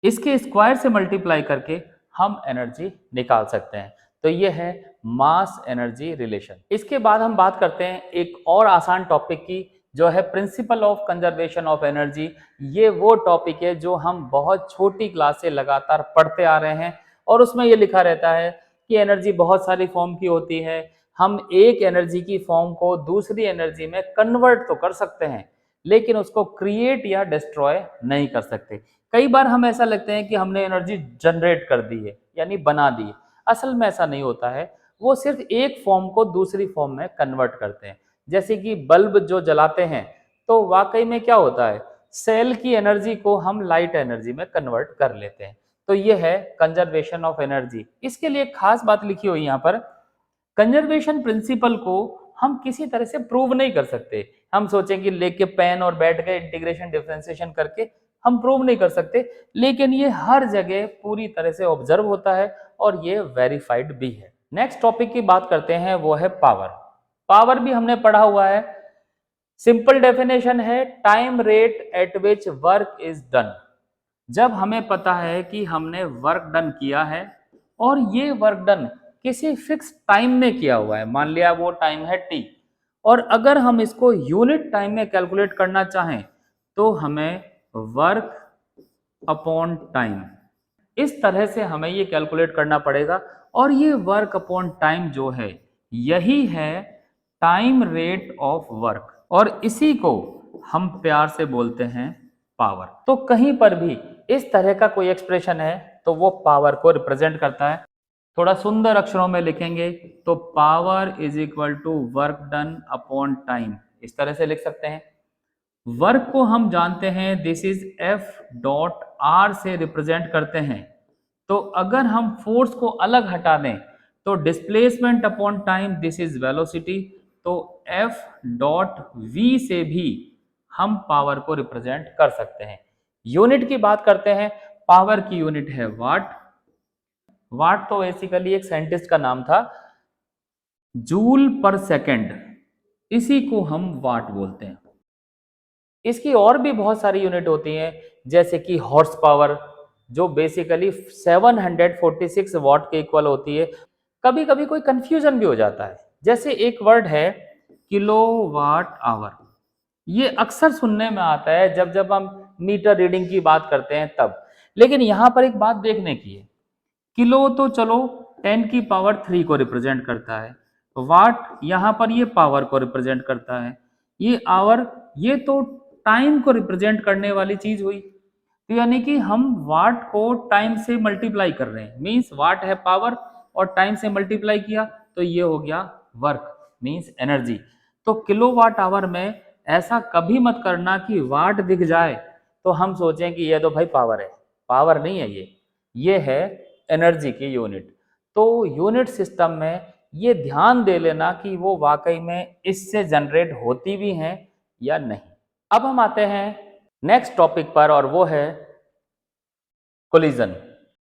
[SPEAKER 1] इसके स्क्वायर से मल्टीप्लाई करके हम एनर्जी निकाल सकते हैं। तो ये है मास एनर्जी रिलेशन। इसके बाद हम बात करते हैं एक और आसान टॉपिक की, जो है principle of conservation of energy. ये वो टॉपिक है जो हम बहुत छोटी क्लास से लगातार पढ़ते आ रहे हैं, और उसमें ये लिखा रहता है कि एनर्जी बहुत सारी फॉर्म की होती है। हम एक एनर्जी की फॉर्म को दूसरी एनर्जी में कन्वर्ट तो कर सकते हैं, लेकिन उसको क्रिएट या डिस्ट्रॉय नहीं कर सकते। कई बार हम ऐसा लगते हैं कि हमने एनर्जी जनरेट कर दी है यानी बना दी है, असल में ऐसा नहीं होता है। वो सिर्फ एक फॉर्म को दूसरी फॉर्म में कन्वर्ट करते हैं। जैसे कि बल्ब जो जलाते हैं तो वाकई में क्या होता है, सेल की एनर्जी को हम लाइट एनर्जी में कन्वर्ट कर लेते हैं। तो ये है कंजर्वेशन ऑफ एनर्जी। इसके लिए एक खास बात लिखी हुई यहाँ पर, कंजर्वेशन प्रिंसिपल को हम किसी तरह से प्रूव नहीं कर सकते। हम सोचें कि लेके पेन और बैठ गए इंटीग्रेशन डिफरेंशिएशन करके, हम प्रूव नहीं कर सकते, लेकिन ये हर जगह पूरी तरह से ऑब्जर्व होता है और ये वेरीफाइड भी है। नेक्स्ट टॉपिक की बात करते हैं, वो है पावर। पावर भी हमने पढ़ा हुआ है। सिंपल डेफिनेशन है time rate at which work is done. जब हमें पता है कि हमने वर्क डन किया है और ये वर्क डन किसी फिक्स टाइम में किया हुआ है, मान लिया वो टाइम है t, और अगर हम इसको यूनिट टाइम में कैलकुलेट करना चाहें तो हमें वर्क अपॉन टाइम, इस तरह से हमें ये कैलकुलेट करना पड़ेगा। और ये वर्क अपॉन टाइम जो है यही है टाइम रेट ऑफ वर्क, और इसी को हम प्यार से बोलते हैं पावर। तो कहीं पर भी इस तरह का कोई एक्सप्रेशन है तो वो पावर को रिप्रेजेंट करता है। थोड़ा सुंदर अक्षरों में लिखेंगे तो power is equal to work done upon time, इस तरह से लिख सकते हैं। वर्क को हम जानते हैं this is F dot are से रिप्रेजेंट करते हैं। तो अगर हम फोर्स को अलग हटा दें तो displacement upon time this is velocity, तो एफ डॉट वी से भी हम पावर को रिप्रेजेंट कर सकते हैं। यूनिट की बात करते हैं, पावर की यूनिट है वाट। वाट तो बेसिकली एक साइंटिस्ट का नाम था, जूल पर सेकंड, इसी को हम वाट बोलते हैं। इसकी और भी बहुत सारी यूनिट होती हैं, जैसे कि हॉर्स पावर जो बेसिकली 746 वाट के इक्वल होती है। कभी कभी कोई कंफ्यूजन भी हो जाता है, जैसे एक वर्ड है किलोवाट आवर, ये अक्सर सुनने में आता है जब जब हम मीटर रीडिंग की बात करते हैं तब। लेकिन यहाँ पर एक बात देखने की है, किलो तो चलो 10 की पावर 3 को रिप्रेजेंट करता है, वाट यहाँ पर ये पावर को रिप्रेजेंट करता है, ये आवर ये तो टाइम को रिप्रेजेंट करने वाली चीज हुई। तो यानी कि हम वाट को टाइम से मल्टीप्लाई कर रहे हैं, मींस वाट है पावर और टाइम से मल्टीप्लाई किया तो ये हो गया वर्क मींस एनर्जी। तो किलोवाट आवर में ऐसा कभी मत करना कि वाट दिख जाए तो हम सोचें कि ये तो भाई पावर है, पावर नहीं है, ये है एनर्जी की यूनिट। तो यूनिट सिस्टम में ये ध्यान दे लेना कि वो वाकई में इससे जनरेट होती भी हैं या नहीं। अब हम आते हैं नेक्स्ट टॉपिक पर और वो है collision.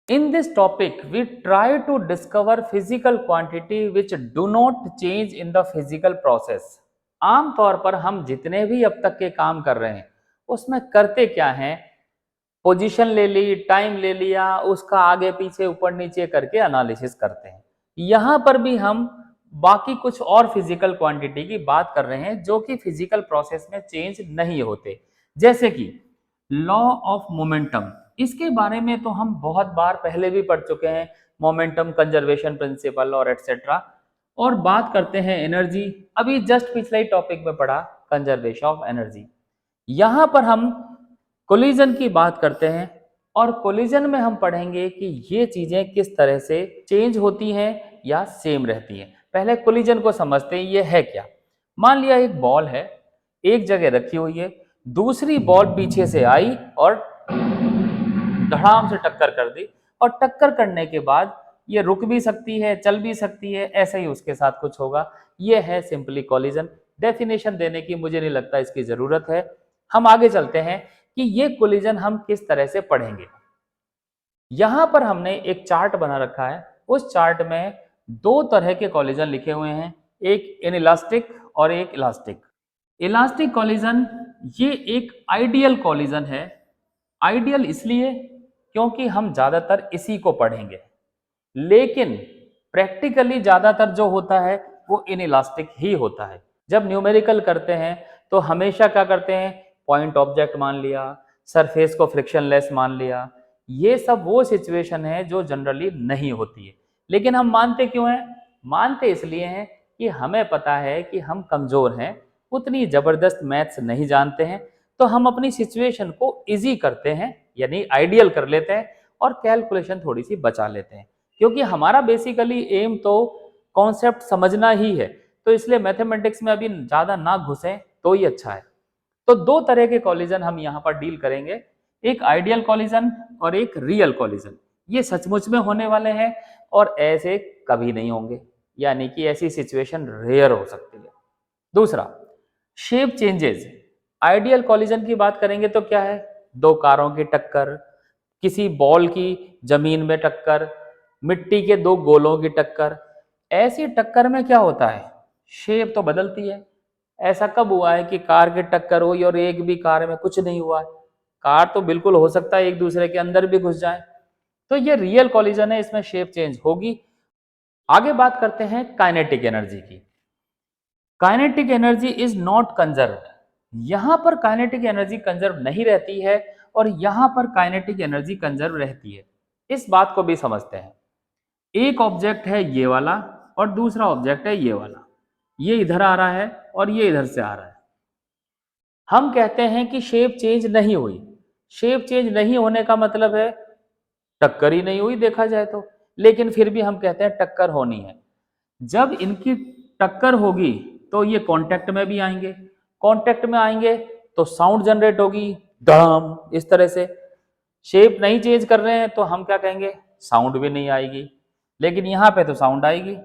[SPEAKER 1] In this topic we try to discover physical quantity which do not change in the physical process. आमतौर पर हम जितने भी अब तक के काम कर रहे हैं उसमें करते क्या हैं, पोजीशन ले ली, टाइम ले लिया, उसका आगे पीछे ऊपर नीचे करके एनालिसिस करते हैं। यहाँ पर भी हम बाकी कुछ और फिजिकल क्वांटिटी की बात कर रहे हैं जो कि फिजिकल प्रोसेस में चेंज नहीं होते, जैसे कि लॉ ऑफ मोमेंटम। इसके बारे में तो हम बहुत बार पहले भी पढ़ चुके हैं, मोमेंटम कंजर्वेशन प्रिंसिपल और एटसेट्रा। और बात करते हैं एनर्जी, अभी जस्ट पिछले ही टॉपिक में पढ़ा कंजर्वेशन ऑफ एनर्जी। यहाँ पर हम कोलिजन की बात करते हैं और कोलिजन में हम पढ़ेंगे कि ये चीजें किस तरह से चेंज होती हैं या सेम रहती हैं। पहले कोलिजन को समझते हैं, ये है क्या। मान लिया एक बॉल है, एक जगह रखी हुई है, दूसरी बॉल पीछे से आई और धड़ाम से टक्कर कर दी, और टक्कर करने के बाद ये रुक भी सकती है, चल भी सकती है, ऐसा ही उसके साथ कुछ होगा। ये है सिंपली कोलिजन। डेफिनेशन देने की मुझे नहीं लगता इसकी जरूरत है। हम आगे चलते हैं कि ये कोलिजन हम किस तरह से पढ़ेंगे। यहां पर हमने एक चार्ट बना रखा है, उस चार्ट में दो तरह के कोलिजन लिखे हुए हैं, एक इनइलास्टिक और एक इलास्टिक। इलास्टिक कोलिजन ये एक आइडियल कोलिजन है। आइडियल इसलिए क्योंकि हम ज्यादातर इसी को पढ़ेंगे, लेकिन प्रैक्टिकली ज्यादातर जो होता है वो इनइलास्टिक ही होता है। जब न्यूमेरिकल करते हैं तो हमेशा क्या करते हैं, पॉइंट ऑब्जेक्ट मान लिया, सरफेस को फ्रिक्शनलेस मान लिया। ये सब वो सिचुएशन है जो जनरली नहीं होती है, लेकिन हम मानते क्यों हैं? मानते इसलिए हैं कि हमें पता है कि हम कमजोर हैं, उतनी जबरदस्त मैथ्स नहीं जानते हैं, तो हम अपनी सिचुएशन को इजी करते हैं, यानी आइडियल कर लेते हैं और कैलकुलेशन थोड़ी सी बचा लेते हैं, क्योंकि हमारा बेसिकली एम तो कॉन्सेप्ट समझना ही है। तो इसलिए मैथमेटिक्स में अभी ज्यादा ना घुसें तो ही अच्छा है। तो दो तरह के कोलिजन हम यहाँ पर डील करेंगे, एक आइडियल कोलिजन और एक रियल कोलिजन। ये सचमुच में होने वाले हैं और ऐसे कभी नहीं होंगे, यानी कि ऐसी सिचुएशन रेयर हो सकती है। दूसरा, शेप चेंजेस। आइडियल कॉलिजन की बात करेंगे तो क्या है? दो कारों की टक्कर, किसी बॉल की जमीन में टक्कर, मिट्टी के दो गोलों की टक्कर। ऐसी टक्कर में क्या होता है? शेप तो बदलती है। ऐसा कब हुआ है कि कार की टक्कर हुई और एक भी कार में कुछ नहीं हुआ है? कार तो बिल्कुल हो सकता है एक दूसरे के अंदर भी घुस जाए। तो ये रियल कॉलिजन है, इसमें शेप चेंज होगी। आगे बात करते हैं काइनेटिक एनर्जी की। Kinetic energy is not conserved. यहां पर काइनेटिक एनर्जी कंजर्व नहीं रहती है और यहां पर काइनेटिक एनर्जी कंजर्व रहती है। इस बात को भी समझते हैं। एक ऑब्जेक्ट है ये वाला और दूसरा ऑब्जेक्ट है ये वाला। ये इधर आ रहा है और ये इधर से आ रहा है। हम कहते हैं कि शेप चेंज नहीं हुई। शेप चेंज नहीं होने का मतलब है टक्कर ही नहीं हुई देखा जाए तो, लेकिन फिर भी हम कहते हैं टक्कर होनी है। जब इनकी टक्कर होगी तो ये कांटेक्ट में भी आएंगे। कांटेक्ट में आएंगे तो साउंड जनरेट होगी, धड़ाम, इस तरह से। शेप नहीं चेंज कर रहे हैं तो हम क्या कहेंगे? साउंड भी नहीं आएगी। लेकिन यहां पे तो साउंड आएगी।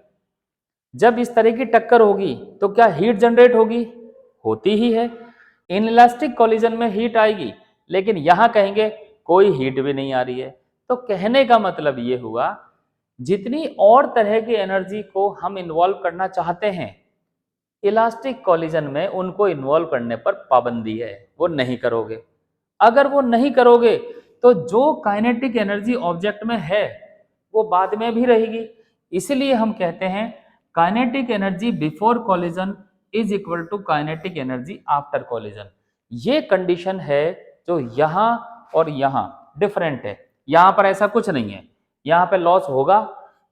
[SPEAKER 1] जब इस तरह की टक्कर होगी तो क्या हीट जनरेट होगी? होती ही है। इनइलास्टिक कॉलिजन में हीट आएगी, लेकिन यहां कहेंगे कोई हीट भी नहीं आ रही है। तो कहने का मतलब ये हुआ, जितनी और तरह की एनर्जी को हम इन्वॉल्व करना चाहते हैं, इलास्टिक कॉलिजन में उनको इन्वॉल्व करने पर पाबंदी है, वो नहीं करोगे। अगर वो नहीं करोगे तो जो काइनेटिक एनर्जी ऑब्जेक्ट में है वो बाद में भी रहेगी। इसलिए हम कहते हैं kinetic energy before collision is equal to kinetic energy after collision. ये कंडीशन है जो यहां और यहां डिफरेंट है। यहां पर ऐसा कुछ नहीं है। यहां पे लॉस होगा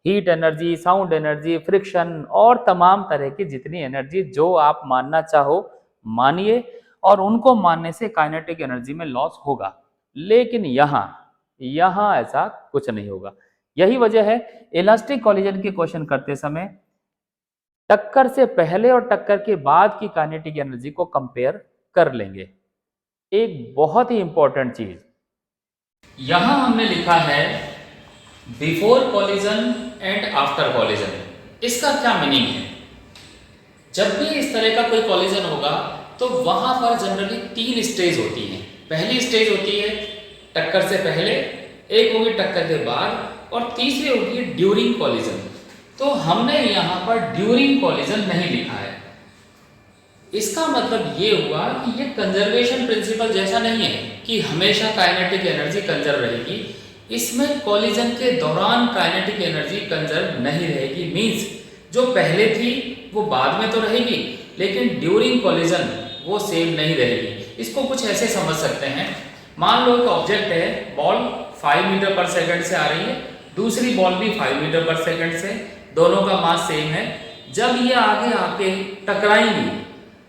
[SPEAKER 1] heat energy, sound energy, friction और तमाम तरह की जितनी एनर्जी जो आप मानना चाहो मानिए, और उनको मानने से काइनेटिक एनर्जी में लॉस होगा। लेकिन यहां ऐसा कुछ नहीं होगा। यही वजह है इलास्टिक कॉलिजन के क्वेश्चन करते समय टक्कर से पहले और टक्कर के बाद की काइनेटिक एनर्जी को कंपेयर कर लेंगे। एक बहुत ही इंपॉर्टेंट चीज यहां हमने लिखा है before collision and after collision. इसका क्या मीनिंग है? जब भी इस तरह का कोई कॉलिजन होगा तो वहां पर जनरली 3 स्टेज होती हैं। पहली स्टेज होती है टक्कर से पहले, एक होगी टक्कर के बाद और तीसरी होगी ड्यूरिंग कॉलिजन। तो हमने यहां पर ड्यूरिंग कॉलिजन नहीं लिखा है। इसका मतलब ये हुआ कि ये कंजर्वेशन प्रिंसिपल जैसा नहीं है कि हमेशा काइनेटिक एनर्जी कंजर्व रहेगी। इसमें कॉलिजन के दौरान काइनेटिक एनर्जी कंजर्व नहीं रहेगी। मींस जो पहले थी वो बाद में तो रहेगी, लेकिन ड्यूरिंग कॉलिजन वो सेम नहीं रहेगी। इसको कुछ ऐसे समझ सकते हैं, मान लो एक ऑब्जेक्ट है, बॉल 5 मीटर पर सेकंड से आ रही है, दूसरी बॉल भी 5 मीटर पर सेकंड से, दोनों का मास सेम है। जब ये आगे आके टकराएंगी,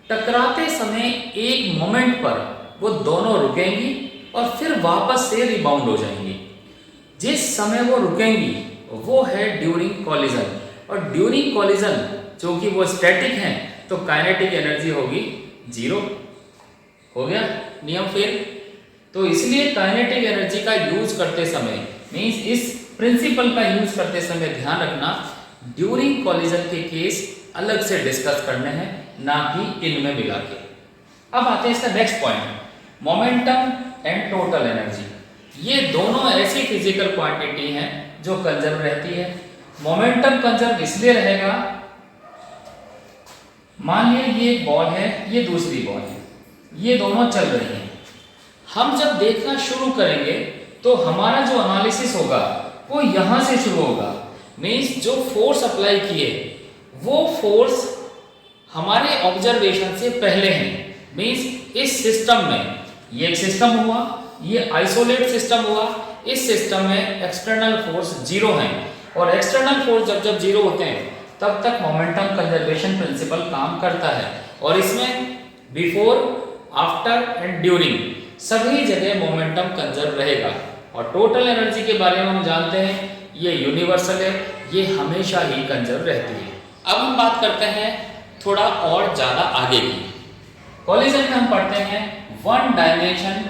[SPEAKER 1] टकराते समय एक मोमेंट पर वो दोनों रुकेंगी और फिर वापस से रिबाउंड हो जाएंगी। जिस समय वो रुकेंगी वो है ड्यूरिंग कॉलिजन, और ड्यूरिंग कॉलिजन चूंकि वो स्टैटिक हैं तो काइनेटिक एनर्जी होगी 0। हो गया नियम फिर। तो इसलिए काइनेटिक एनर्जी का यूज करते समय, मींस इस प्रिंसिपल का यूज करते समय ध्यान रखना ड्यूरिंग कॉलिजन के केस अलग से डिस्कस करने हैं, ना कि इनमें मिला के। अब आते हैं इसका next point, momentum and total energy. ये दोनों ऐसी फिजिकल क्वांटिटी हैं जो कंजर्व रहती है। मोमेंटम कंजर्व इसलिए रहेगा, मान लिया ये एक बॉल है, ये दूसरी बॉल है, ये दोनों चल रही हैं। हम जब देखना शुरू करेंगे तो हमारा जो एनालिसिस होगा वो यहां से शुरू होगा। मींस जो फोर्स अप्लाई किए वो फोर्स हमारे ऑब्जर्वेशन से पहले हैं। मींस इस सिस्टम में ये एक सिस्टम हुआ, ये आइसोलेट सिस्टम हुआ, इस सिस्टम में एक्सटर्नल फोर्स 0 है, और एक्सटर्नल फोर्स जब 0 होते हैं तब तक मोमेंटम कंजर्वेशन प्रिंसिपल काम करता है। और इसमें बिफोर, आफ्टर एंड ड्यूरिंग सभी जगह मोमेंटम कंजर्व रहेगा। और टोटल एनर्जी के बारे में हम जानते हैं ये यूनिवर्सल है, ये हमेशा ही कंजर्व रहती है। अब हम बात करते हैं थोड़ा और ज्यादा आगे की। कॉलिजन में हम पढ़ते हैं 1 dimension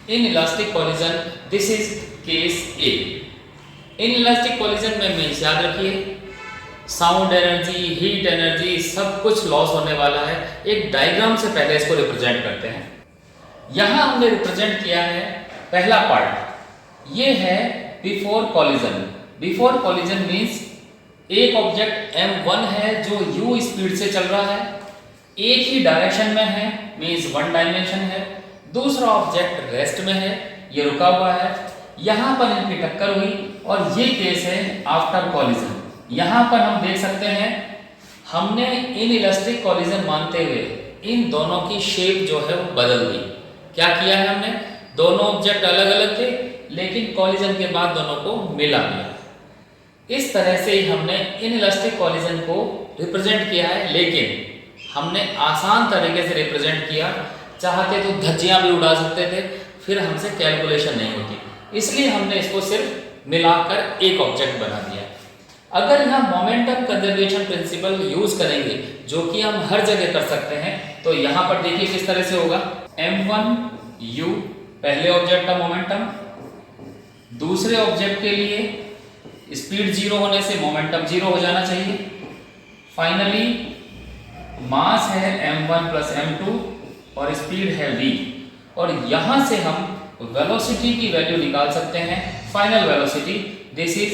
[SPEAKER 1] in elastic collision, this is case A. Inelastic collision में मीन्स याद रखिए साउंड एनर्जी, हीट एनर्जी सब कुछ लॉस होने वाला है। एक डायग्राम से पहले इसको रिप्रेजेंट करते हैं। यहां हमने रिप्रेजेंट किया है पहला पार्ट, ये है before collision. Before collision means एक ऑब्जेक्ट m1 है जो u स्पीड से चल रहा है, एक ही डायरेक्शन में है मीन्स वन डायमेंशन है। दूसरा ऑब्जेक्ट रेस्ट में है, ये रुका हुआ है। यहां पर इनकी टक्कर हुई और ये केस है आफ्टर कॉलिजन। यहां पर हम देख सकते हैं हमने इनइलास्टिक कॉलिजन मानते हुए इन दोनों की शेप जो है वो बदल दी। क्या किया है हमने, दोनों ऑब्जेक्ट अलग अलग थे लेकिन कॉलिजन के बाद दोनों को मिला दिया। इस तरह से ही हमने इनइलास्टिक कॉलिजन को रिप्रेजेंट किया है, लेकिन हमने आसान तरीके से रिप्रेजेंट किया। चाहते तो धज्जियां भी उड़ा सकते थे, फिर हमसे कैलकुलेशन नहीं होती, इसलिए हमने इसको सिर्फ मिलाकर एक ऑब्जेक्ट बना दिया। अगर यहाँ मोमेंटम कंजर्वेशन प्रिंसिपल यूज करेंगे जो कि हम हर जगह कर सकते हैं, तो यहाँ पर देखिए किस तरह से होगा। m1u पहले ऑब्जेक्ट का मोमेंटम, दूसरे ऑब्जेक्ट के लिए स्पीड 0 होने से मोमेंटम 0 हो जाना चाहिए। फाइनली मास है m1 प्लस m2 और स्पीड है v, और यहां से हम वेलोसिटी की वैल्यू निकाल सकते हैं। Final velocity this is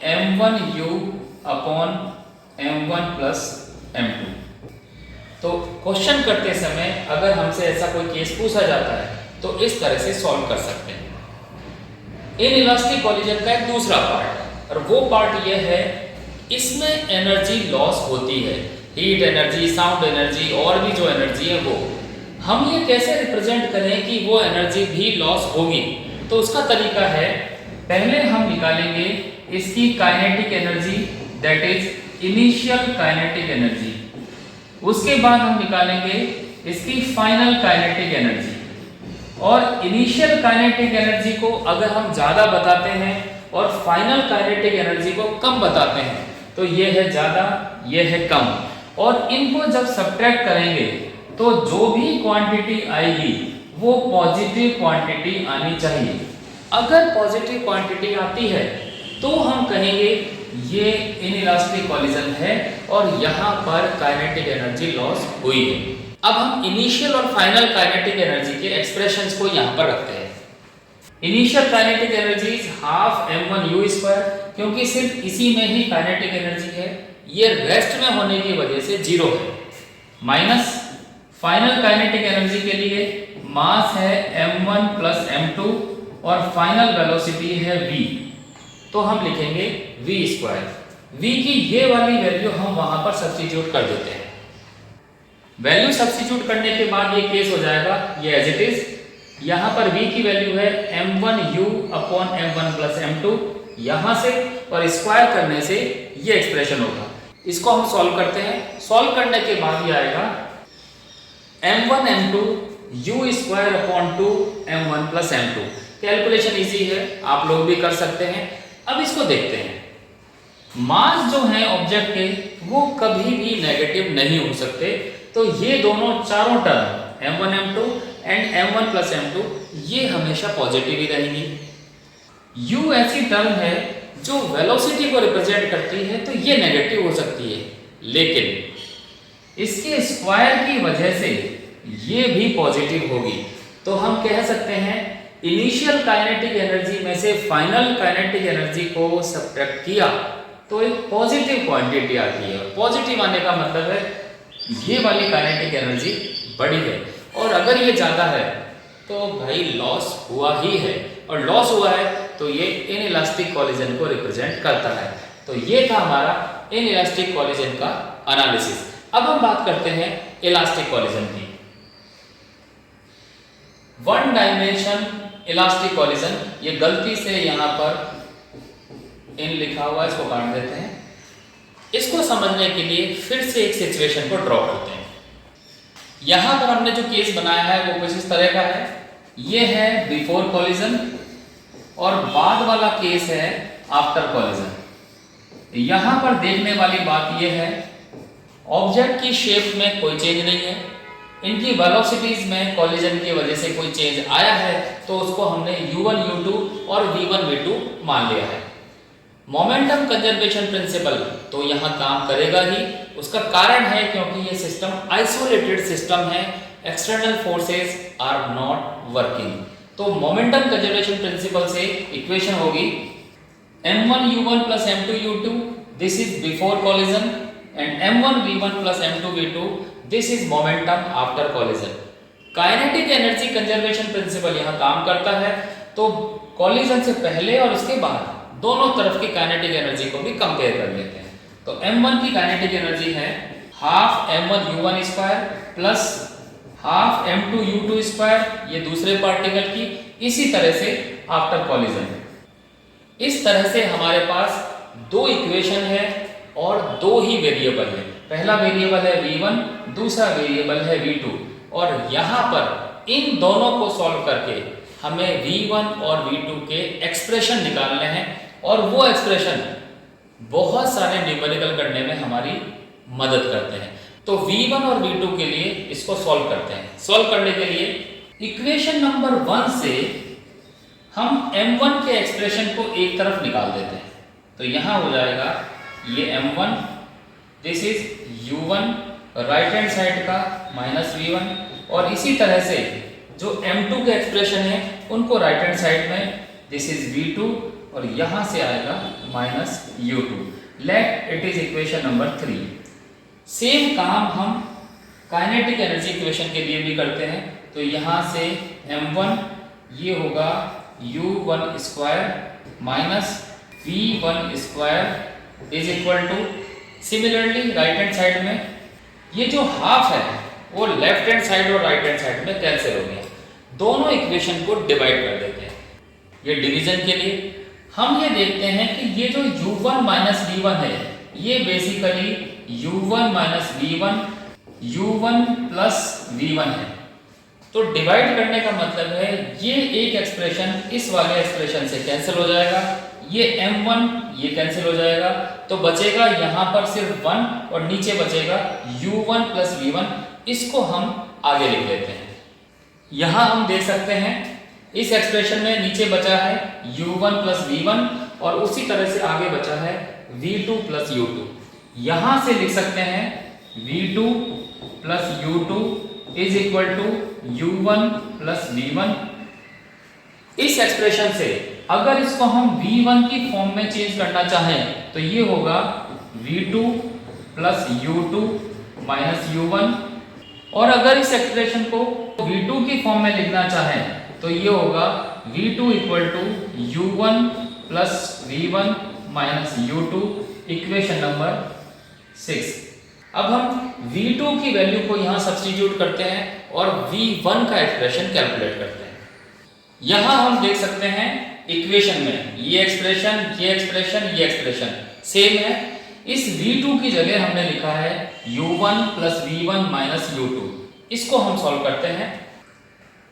[SPEAKER 1] m1u upon m1 plus m2। तो क्वेश्चन करते समय अगर हमसे ऐसा कोई केस पूछा जाता है तो इस तरह से सॉल्व कर सकते हैं। इनइलास्टिक कॉलिजन का एक दूसरा पार्ट, और वो पार्ट ये है इसमें एनर्जी लॉस होती है, हीट एनर्जी, साउंड एनर्जी और भी जो एनर्जी है वो हम ये कैसे रिप्रेजेंट करें कि वो एनर्जी भी लॉस होगी। तो उसका तरीका है, पहले हम निकालेंगे इसकी kinetic energy, that is initial kinetic energy. उसके बाद हम निकालेंगे इसकी फाइनल काइनेटिक एनर्जी। और इनिशियल काइनेटिक एनर्जी को अगर हम ज़्यादा बताते हैं और फाइनल काइनेटिक एनर्जी को कम बताते हैं तो ये है ज़्यादा, ये है कम, और इनको जब सब्ट्रैक्ट करेंगे तो जो भी क्वांटिटी आएगी वो पॉजिटिव क्वांटिटी आनी चाहिए। अगर पॉजिटिव क्वांटिटी आती है तो हम कहेंगे ये इनइलास्टिक कॉलिजन है और यहाँ पर काइनेटिक एनर्जी लॉस हुई है। अब हम इनिशियल और फाइनल काइनेटिक एनर्जी के एक्सप्रेशंस को यहाँ पर रखते हैं। Initial kinetic energy is half m1u², क्योंकि सिर्फ इसी में ही काइनेटिक एनर्जी है, ये रेस्ट में होने की वजह से 0 है, माइनस फाइनल काइनेटिक एनर्जी के लिए मास है m1 प्लस m2 और फाइनल वेलोसिटी है v, तो हम लिखेंगे v²। v की ये वाली वैल्यू हम वहां पर सब्स्टिट्यूट कर देते हैं। वैल्यू सब्स्टिट्यूट करने के बाद ये केस हो जाएगा ये एज इट इज। यहाँ पर v की वैल्यू है m1u upon m1 plus m2 यहाँ से, और स्क्वायर करने से ये एक्सप्रेशन होगा। इसको हम सॉल्व करते हैं। सॉल्व करने के बाद ये आएगा m1 m2 u² upon 2 m1 plus m2। Calculation easy है, आप लोग भी कर सकते हैं। अब इसको देखते हैं। मास जो है ऑब्जेक्ट के वो कभी भी नेगेटिव नहीं हो सकते, तो ये दोनों चारों term m1 m2 and m1 plus m2 ये हमेशा पॉजिटिव ही रहेंगी। u ऐसी टर्म है जो वेलोसिटी को रिप्रेजेंट करती है, तो ये नेगेटिव हो सकती है, लेकिन इसके स्क्वायर की वजह से ये भी पॉजिटिव होगी। तो हम कह सकते हैं इनिशियल काइनेटिक एनर्जी में से फाइनल काइनेटिक एनर्जी को सब्ट्रैक्ट किया तो एक पॉजिटिव क्वांटिटी आती है। पॉजिटिव आने का मतलब है ये वाली काइनेटिक एनर्जी बड़ी है, और अगर ये ज़्यादा है तो भाई लॉस हुआ ही है, और लॉस हुआ है तो ये इनइलास्टिक कॉलिजन को रिप्रेजेंट करता है। तो ये था हमारा इनइलास्टिक कॉलिजन का एनालिसिस। अब हम बात करते हैं इलास्टिक कॉलिजन की। वन डायमेंशन इलास्टिक कॉलिजन, ये गलती से यहाँ पर इन लिखा हुआ है, इसको काट देते हैं। इसको समझने के लिए फिर से एक सिचुएशन को ड्रॉ करते हैं। यहाँ पर हमने जो केस बनाया है वो कुछ इस तरह का है। ये है बिफोर कॉलिजन और बाद वाला केस है आफ्टर कॉलिजन। यहाँ पर देखने वाली बात ये है ऑब्जेक्ट की शेप में कोई चेंज नहीं है, इनकी वेलोसिटीज में कॉलिजन की वजह से कोई चेंज आया है तो उसको हमने u1 u2 और v1 v2 मान लिया है। मोमेंटम कंजर्वेशन प्रिंसिपल तो यहाँ काम करेगा ही। उसका कारण है क्योंकि ये सिस्टम आइसोलेटेड सिस्टम है, external forces are not working. तो मोमेंटम कंजर्वेशन प्रिंसिपल से इक्वेशन होगी m1u1 plus m2u2, this is before collision, and m1v1 plus m2v2, this is momentum after collision। Kinetic energy conservation principle यहाँ काम करता है, तो collision से पहले और उसके बाद दोनों तरफ की काइनेटिक एनर्जी को भी कंपेयर कर लेते हैं। तो m1 की काइनेटिक एनर्जी है half m1u1 square plus half m2u2 square, ये दूसरे पार्टिकल की। इसी तरह से आफ्टर कॉलिजन, इस तरह से हमारे पास दो इक्वेशन है और दो ही वेरिएबल है। पहला वेरिएबल है v1, दूसरा वेरिएबल है v2, और यहाँ पर इन दोनों को सॉल्व करके हमें v1 और v2 के एक्सप्रेशन निकालने हैं, और वो एक्सप्रेशन बहुत सारे न्यूमेरिकल करने में हमारी मदद करते हैं। तो v1 और v2 के लिए इसको सॉल्व करते हैं। सॉल्व करने के लिए इक्वेशन नंबर 1 से हम m1 के एक्सप्रेशन को एक तरफ निकाल देते हैं। तो यहाँ हो जाएगा ये m1, this is u1 right hand side का माइनस v1, और इसी तरह से जो m2 के एक्सप्रेशन है उनको राइट हैंड साइड में दिस इज v2, और यहाँ से आएगा minus u2। Let it is equation number 3। Same काम हम काइनेटिक एनर्जी इक्वेशन के लिए भी करते हैं। तो यहाँ से m1 ये होगा u1 square minus v1 square is equal to, similarly right hand side में ये जो हाफ है वो लेफ्ट हैंड साइड और राइट हैंड साइड में कैंसिल हो गया। दोनों इक्वेशन को डिवाइड कर देते हैं। ये डिवीजन के लिए हम ये देखते हैं कि ये जो u1 माइनस v1 है ये basically u1 minus v1 u1 plus v1 है। तो डिवाइड करने का मतलब है ये एक एक्सप्रेशन इस वाले एक्सप्रेशन से कैंसिल हो जाएगा, ये m1 ये कैंसिल हो जाएगा, तो बचेगा यहाँ पर सिर्फ 1 और नीचे बचेगा u1 प्लस v1। इसको हम आगे लिख लेते हैं। यहाँ हम देख सकते हैं इस एक्सप्रेशन में नीचे बचा है u1 प्लस v1, और उसी तरह से आगे बचा है v2 प्लस u2। यहाँ से लिख सकते हैं v2 plus u2 is equal to u1 plus v1। इस एक्सप्रेशन से अगर इसको हम v1 की फॉर्म में चेंज करना चाहें तो ये होगा v2 plus u2 minus u1, और अगर इस एक्सप्रेशन को v2 की फॉर्म में लिखना चाहें तो ये होगा v2 equal to u1 plus v1 minus u2, equation number 6। अब हम v2 की वैल्यू को यहाँ सब्स्टिट्यूट करते हैं और v1 का एक्सप्रेशन कैलकुलेट करते हैं। यहाँ हम देख सकते हैं इक्वेशन में ये एक्सप्रेशन सेम है। इस v2 की जगह हमने लिखा है u1 plus v1 minus u2। इसको हम सॉल्व करते हैं।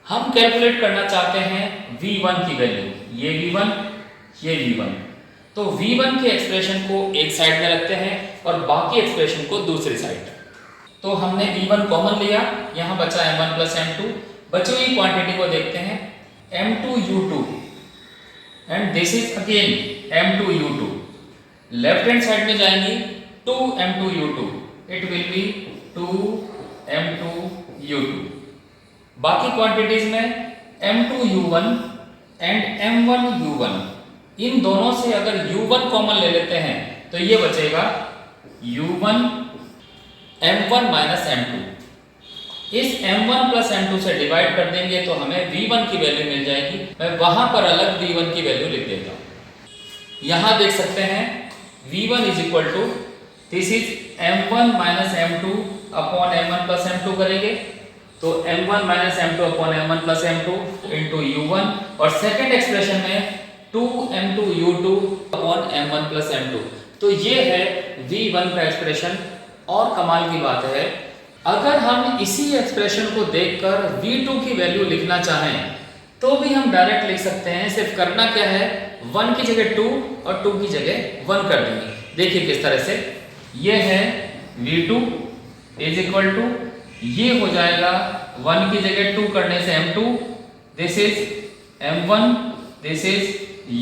[SPEAKER 1] हम कैलकुलेट करना चाहते हैं v1 की वैल्यू, ये v1 ये v1। तो v1 के एक्सप्रेशन को एक साइड में रखते हैं और बाकी एक्सप्रेशन को दूसरी साइड। तो हमने v1 कॉमन लिया, यहाँ बचा m1 प्लस m2। बची हुई क्वांटिटी को देखते हैं m2u2, and this is again m2u2। Left hand side में जाएंगी 2m2u2, it will B 2m2u2। बाकी क्वांटिटीज में m2u1 एंड m1u1, इन दोनों से अगर u1 कॉमन ले लेते हैं तो ये बचेगा u1 m1 माइनस m2। इस m1 प्लस m2 से डिवाइड कर देंगे तो हमें v1 की वैल्यू मिल जाएगी। मैं वहां पर अलग v1 की वैल्यू लिख देता हूं। यहां देख सकते हैं v1 is equal to, this is m1 minus m2 upon m1 plus m2 करेंगे तो m1 minus m2 upon m1 plus m2 into u1, और सेकेंड एक्सप्रेशन में 2m2u2 upon m1 plus m2। तो ये है v1 का एक्सप्रेशन। और कमाल की बात है, अगर हम इसी एक्सप्रेशन को देखकर v2 की वैल्यू लिखना चाहें तो भी हम डायरेक्ट लिख सकते हैं। सिर्फ करना क्या है, 1 की जगह 2 और 2 की जगह 1 कर देंगे। देखिए किस तरह से, ये है v2 इज इक्वल टू, ये हो जाएगा 1 की जगह 2 करने से m2, this is m1, this is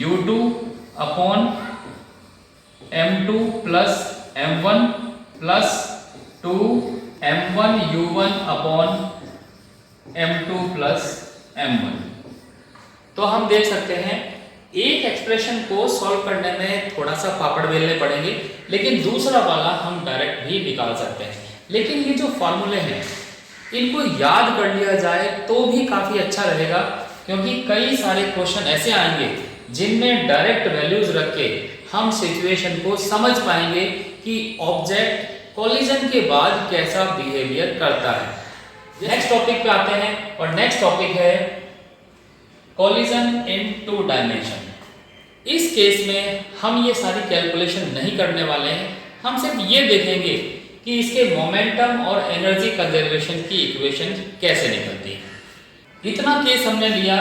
[SPEAKER 1] u2 upon m2 plus m1 plus 2 m1u1 upon m2 plus m1। तो हम देख सकते हैं एक एक्सप्रेशन को सॉल्व करने में थोड़ा सा पापड़ बेलने पड़ेंगे, लेकिन दूसरा वाला हम डायरेक्ट भी निकाल सकते हैं। लेकिन ये जो फॉर्मूले हैं इनको याद कर लिया जाए तो भी काफ़ी अच्छा रहेगा, क्योंकि कई सारे क्वेश्चन ऐसे आएंगे जिनमें डायरेक्ट वैल्यूज रख के हम सिचुएशन को समझ पाएंगे कि ऑब्जेक्ट कोलिजन के बाद कैसा बिहेवियर करता है। नेक्स्ट टॉपिक पे आते हैं और नेक्स्ट टॉपिक है कोलिजन इन 2 डायमेंशन। इस केस में हम ये सारी कैलकुलेशन नहीं करने वाले हैं, हम सिर्फ ये देखेंगे कि इसके मोमेंटम और एनर्जी कंजर्वेशन की इक्वेशन कैसे निकलती है। इतना केस हमने लिया,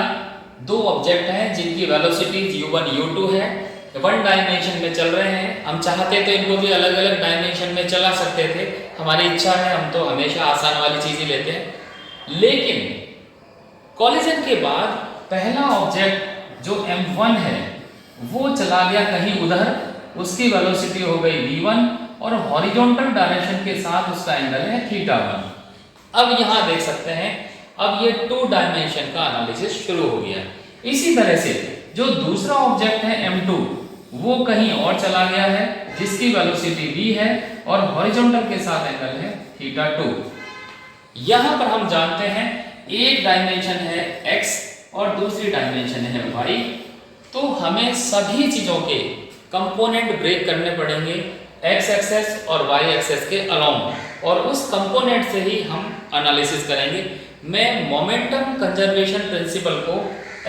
[SPEAKER 1] 2 ऑब्जेक्ट हैं जिनकी वेलोसिटीज u1 u2 है, 1 डायमेंशन में चल रहे हैं। हम चाहते तो इनको भी अलग अलग डायमेंशन में चला सकते थे, हमारी इच्छा है, हम तो हमेशा आसान वाली चीज़ ही लेते हैं। लेकिन कोलिजन के बाद पहला ऑब्जेक्ट जो m1 है वो चला गया कहीं उधर, उसकी वेलोसिटी हो गई v1 और हॉरिजॉन्टल डायरेक्शन के साथ उसका एंगल है θ1। अब यहाँ देख सकते हैं, अब ये 2 डायमेंशन का एनालिसिस शुरू हो गया। इसी तरह से जो दूसरा ऑब्जेक्ट है m2 वो कहीं और चला गया है, जिसकी वेलोसिटी v है और हॉरिजॉन्टल के साथ एंगल है θ2। यहाँ पर हम जानते हैं एक डायमेंशन है x और दूसरी डायमेंशन है y, तो हमें सभी चीजों के कंपोनेंट ब्रेक करने पड़ेंगे x एक्सेस और y एक्सेस के अलोंग, और उस कंपोनेंट से ही हम एनालिसिस करेंगे। मैं मोमेंटम कंजर्वेशन प्रिंसिपल को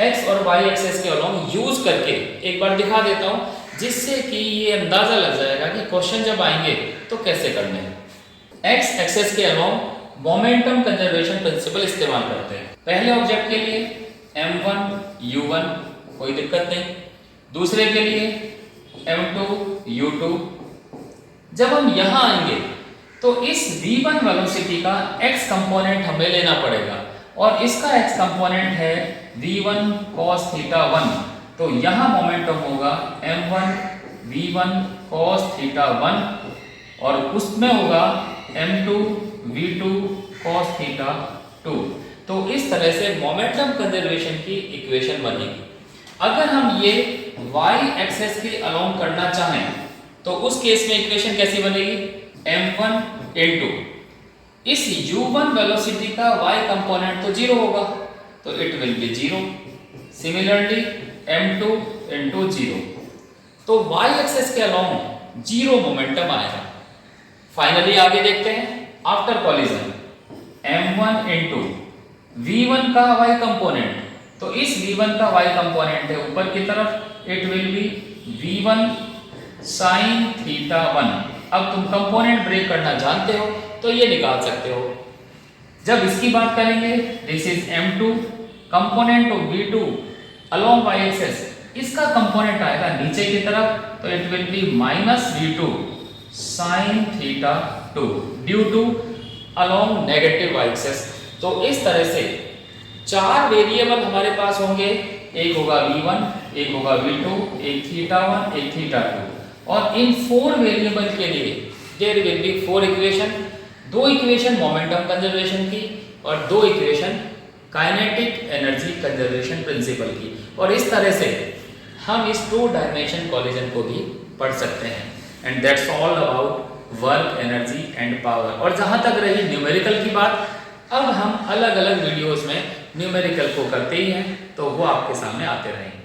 [SPEAKER 1] x और y एक्सेस के अलोंग यूज करके एक बार दिखा देता हूं, जिससे कि ये अंदाजा लग जाएगा कि क्वेश्चन जब आएंगे तो कैसे करने हैं। x एक्सेस के अलोंग मोमेंटम कंजर्वेशन प्रिंसिपल इस्तेमाल करते हैं। पहले ऑब्जेक्ट के लिए m1 u1 कोई दिक्कत नहीं, दूसरे के लिए m2 u2। जब हम यहाँ आएंगे तो इस v1 वेलोसिटी का x कंपोनेंट हमें लेना पड़ेगा, और इसका x कंपोनेंट है v1 cos θ1। तो यहाँ मोमेंटम होगा m1 v1 cos θ1 और उसमें होगा m2 v2 cos θ2। तो इस तरह से मोमेंटम कंजर्वेशन की इक्वेशन बनेगी। अगर हम ये y एक्सेस के अलोंग करना चाहें तो उस केस में इक्वेशन कैसी बनेगी, m1 into इस u1 वेलोसिटी का y कंपोनेंट तो 0 होगा, तो it will B 0। Similarly m2 into 0, तो y एक्सेस के अलोंग 0 मोमेंटम आएगा। फाइनली आगे देखते हैं, after collision m1 into v1 का y कंपोनेंट, तो इस v1 का y कंपोनेंट है ऊपर की तरफ, it will B v1 sin θ1। अब तुम कंपोनेंट ब्रेक करना जानते हो तो ये निकाल सकते हो। जब इसकी बात करेंगे, this is m2 component of v2 along y axis, इसका कंपोनेंट आएगा नीचे की तरफ, तो it will be -v2 sin θ2 due to along negative y axis. तो इस तरह से 4 वेरिएबल हमारे पास होंगे, एक होगा v1, एक होगा v2, एक θ1, एक θ2, और इन 4 वेरिएबल के लिए there will be 4 equation, 2 equation momentum conservation की और 2 equation kinetic energy conservation principle की। और इस तरह से हम इस 2 डायमेंशन कोलिजन को भी पढ़ सकते हैं। And that's all about work, energy and power. और जहाँ तक रही न्यूमेरिकल की बात, अब हम अलग अलग वीडियोस में न्यूमेरिकल को करते ही हैं, तो वो आपके सामने आते रहेंगे।